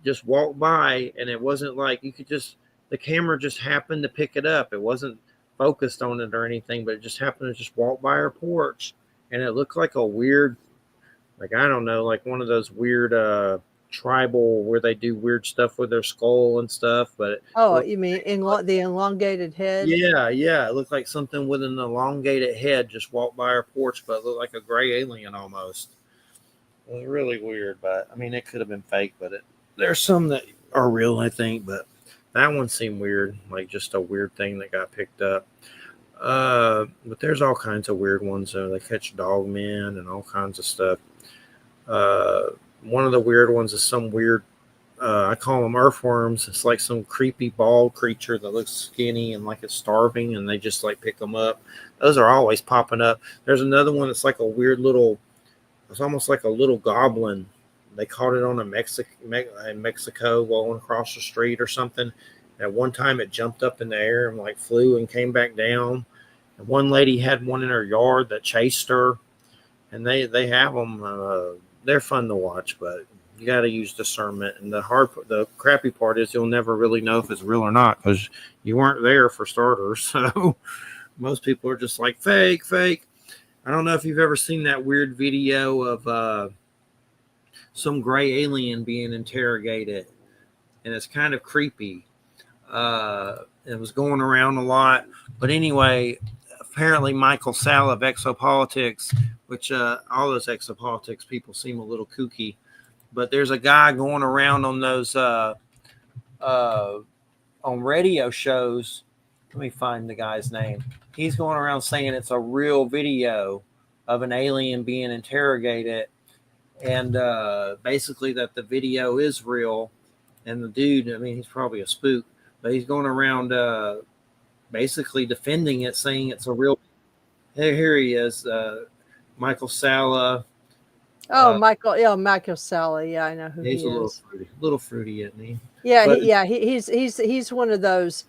just walked by, and it wasn't like the camera just happened to pick it up. It wasn't focused on it or anything, but it just happened to just walk by her porch, and it looked like a weird, like, I don't know, like one of those weird tribal where they do weird stuff with their skull and stuff. But You mean the elongated head? yeah, it looked like something with an elongated head just walked by our porch, but it looked like a gray alien almost. It was really weird, but I mean, it could have been fake, but there's some that are real, I think, but that one seemed weird, like just a weird thing that got picked up. But there's all kinds of weird ones. They catch dog men and all kinds of stuff. One of the weird ones is some weird, I call them earthworms. It's like some creepy bald creature that looks skinny and like it's starving, and they just like pick them up. Those are always popping up. There's another one that's like a weird little, it's almost like a little goblin. They caught it on in Mexico going across the street or something. At one time it jumped up in the air and like flew and came back down. And one lady had one in her yard that chased her, and they have them. They're fun to watch, but you got to use discernment. And the crappy part is you'll never really know if it's real or not because you weren't there for starters. So most people are just like fake. I don't know if you've ever seen that weird video of some gray alien being interrogated, and it's kind of creepy. It was going around a lot, but anyway, apparently Michael Salla of Exopolitics which all those exopolitics people seem a little kooky. But there's a guy going around on those on radio shows. Let me find the guy's name. He's going around saying it's a real video of an alien being interrogated, and basically that the video is real. And the dude, I mean, he's probably a spook, but he's going around basically defending it, saying it's a real. Here he is, Michael Sala. Oh, Michael Sally. Yeah, I know who He's he a is. little fruity, isn't he? Yeah, But- he's one of those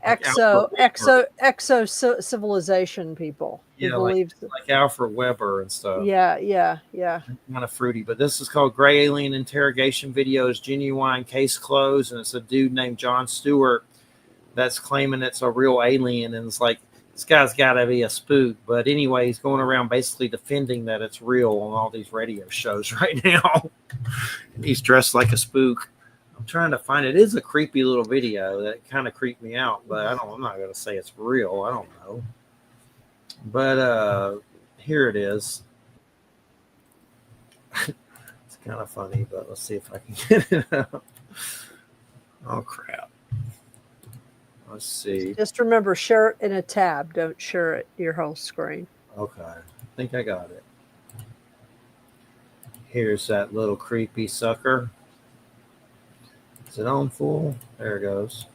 Like exo civilization people who Yeah, believes. like Alfred Weber and stuff. Yeah. Kind of fruity, but this is called Gray Alien Interrogation Videos, Genuine Case Closed, and it's a dude named John Stewart that's claiming it's a real alien, and it's like, this guy's got to be a spook. But anyway, he's going around basically defending that it's real on all these radio shows right now. He's dressed like a spook. I'm trying to find it. It is a creepy little video that kind of creeped me out, but I'm not going to say it's real. I don't know. But here it is. It's kind of funny, but let's see if I can get it up. Oh, crap. Let's see. Just remember, share it in a tab. Don't share it your whole screen. Okay. I think I got it. Here's that little creepy sucker. Is it on full? There it goes.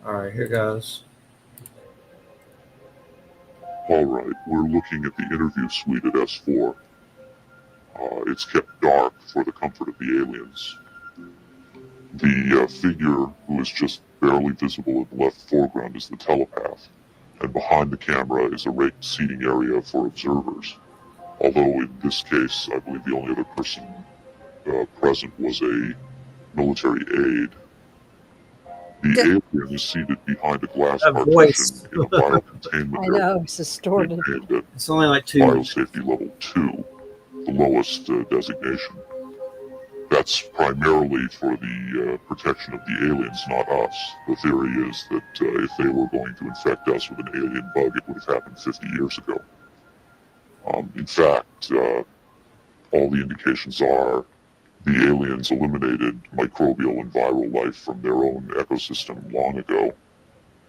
All right, here goes. All right, we're looking at the interview suite at S4. It's kept dark for the comfort of the aliens. The figure who is just barely visible in the left foreground is the telepath, and behind the camera is a raked seating area for observers. Although in this case, I believe the only other person present was a military aide. The alien is seated behind a glass That partition voice. in a biocontainment I area. know, it's distorted. Maintained at It's only like 2. biosafety level 2, the lowest designation. That's primarily for the protection of the aliens, not us. The theory is that if they were going to infect us with an alien bug, it would have happened 50 years ago. In fact, all the indications are the aliens eliminated microbial and viral life from their own ecosystem long ago.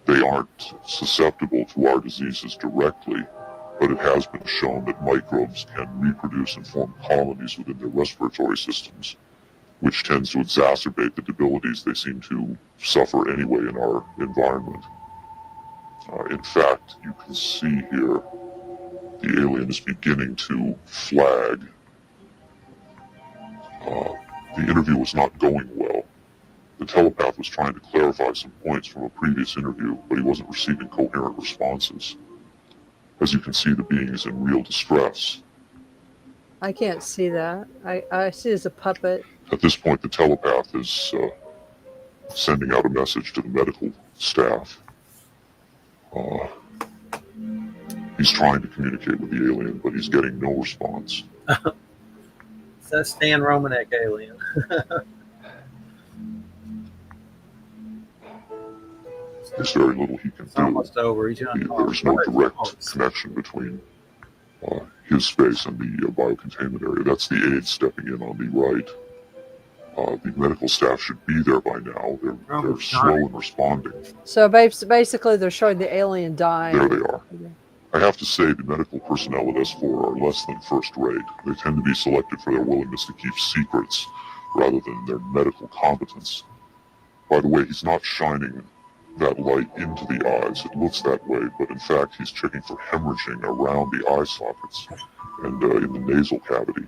They aren't susceptible to our diseases directly, but it has been shown that microbes can reproduce and form colonies within their respiratory systems, which tends to exacerbate the debilities they seem to suffer anyway in our environment. In fact, you can see here the alien is beginning to flag. The interview was not going well. The telepath was trying to clarify some points from a previous interview, but he wasn't receiving coherent responses. As you can see, the being is in real distress. I can't see that. I see it as a puppet. At this point, the telepath is sending out a message to the medical staff. He's trying to communicate with the alien, but he's getting no response. It's that Stan Romanek alien. There's very little he can It's do. almost over. He's gonna There's no direct connection between his space and the biocontainment area. That's the aide stepping in on the right. The medical staff should be there by now. They're slow in responding. So basically, they're showing the alien dying. There they are. I have to say the medical personnel at S4 are less than first rate. They tend to be selected for their willingness to keep secrets rather than their medical competence. By the way, he's not shining that light into the eyes. It looks that way, but in fact he's checking for hemorrhaging around the eye sockets and in the nasal cavity.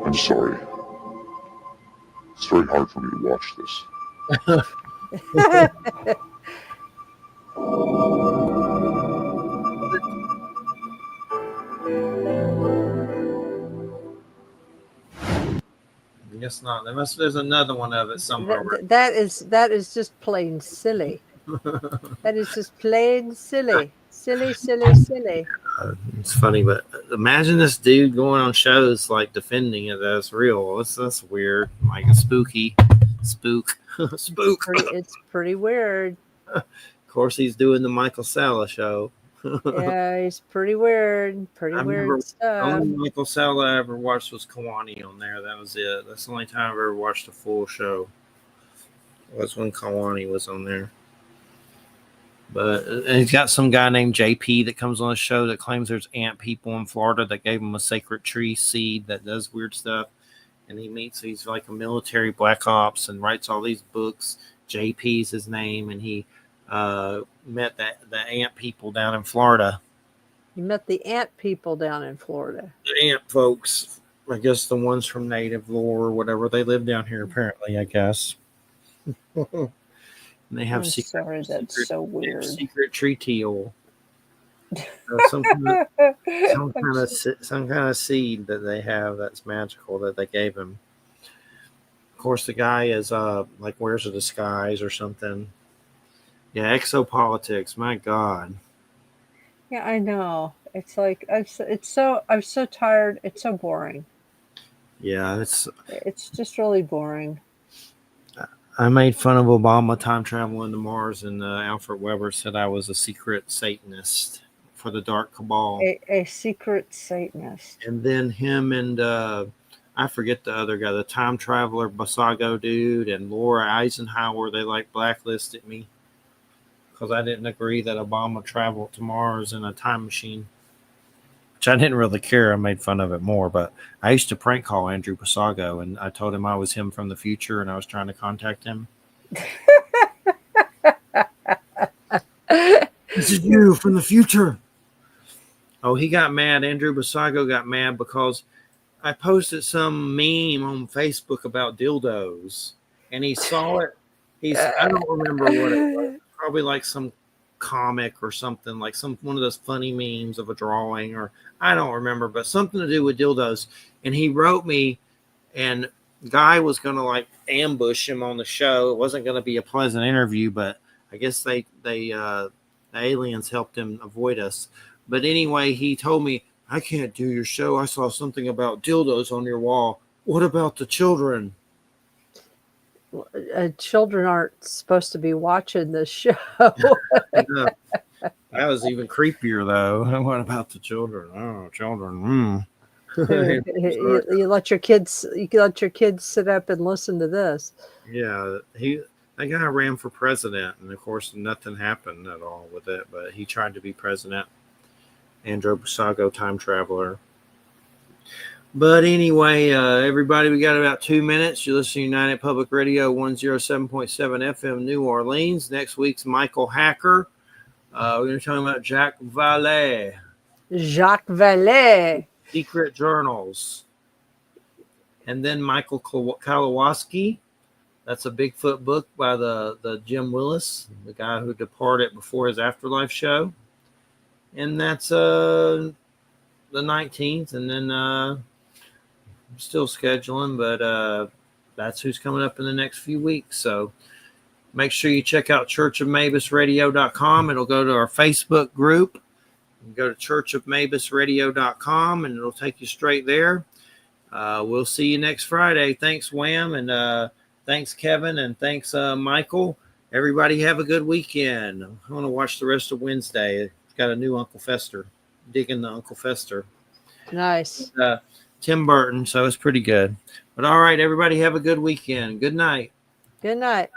I'm sorry. It's very hard for me to watch this. I guess not. There's another one of it somewhere. That is just plain silly. That is just plain silly. Silly. It's funny, but imagine this dude going on shows like defending it as real. That's weird. Like a spook. It's pretty weird. Of course, he's doing the Michael Sala show. Yeah, he's pretty weird. Pretty I remember weird the stuff. only Michael Sala I ever watched was Kawani on there. That was it. That's the only time I've ever watched a full show. Was when Kawani was on there. But he's got some guy named JP that comes on the show that claims there's ant people in Florida that gave him a sacred tree seed that does weird stuff. And he's like a military black ops and writes all these books. JP's his name, and he met the ant people down in Florida. You met the ant people down in Florida. The ant folks, I guess the ones from native lore or whatever, they live down here apparently, I guess. And they have I'm sorry, that's so weird. Secret treaty oil. Some kind of seed that they have that's magical that they gave him. Of course, the guy is like wears a disguise or something. Yeah, exopolitics. My God. Yeah, I know. It's like I'm so tired. It's so boring. Yeah, It's just really boring. I made fun of Obama time traveling to Mars, and Alfred Weber said I was a secret Satanist for the Dark Cabal. A secret Satanist. And then him and I forget the other guy, the time traveler Basago dude, and Laura Eisenhower, they like blacklisted me because I didn't agree that Obama traveled to Mars in a time machine, which I didn't really care. I made fun of it more, but I used to prank call Andrew Basago, and I told him I was him from the future and I was trying to contact him. This is you from the future. Oh, he got mad. Andrew Basago got mad because I posted some meme on Facebook about dildos, and he saw it. I don't remember what it was. Probably like some comic or something, like one of those funny memes of a drawing, or I don't remember, but something to do with dildos. And he wrote me, and Guy was going to like ambush him on the show. It wasn't going to be a pleasant interview, but I guess the aliens helped him avoid us. But anyway, he told me, I can't do your show. I saw something about dildos on your wall. What about the children? Children aren't supposed to be watching this show. That was even creepier, though. What about the children? Oh, children. You let your kids sit up and listen to this. Yeah, that guy ran for president, and of course, nothing happened at all with it. But he tried to be president. Andrew Basago, time traveler. But anyway, everybody, we got about 2 minutes. You're listening to United Public Radio 107.7 FM New Orleans. Next week's Michael Hacker. We're going to be talking about Jacques Vallée. Secret Journals. And then Michael Kowalski. That's a Bigfoot book by the Jim Willis, the guy who departed before his Afterlife show. And that's the 19th. And then I'm still scheduling, but that's who's coming up in the next few weeks. So make sure you check out ChurchofMabusRadio.com. It'll go to our Facebook group. You can go to ChurchofMabusRadio.com, and it'll take you straight there. We'll see you next Friday. Thanks, Wham, and thanks, Kevin, and thanks, Michael. Everybody have a good weekend. I want to watch the rest of Wednesday. Got a new Uncle Fester, digging the Uncle Fester. Nice. Tim Burton, so it's pretty good. But all right, everybody have a good weekend. Good night. Good night.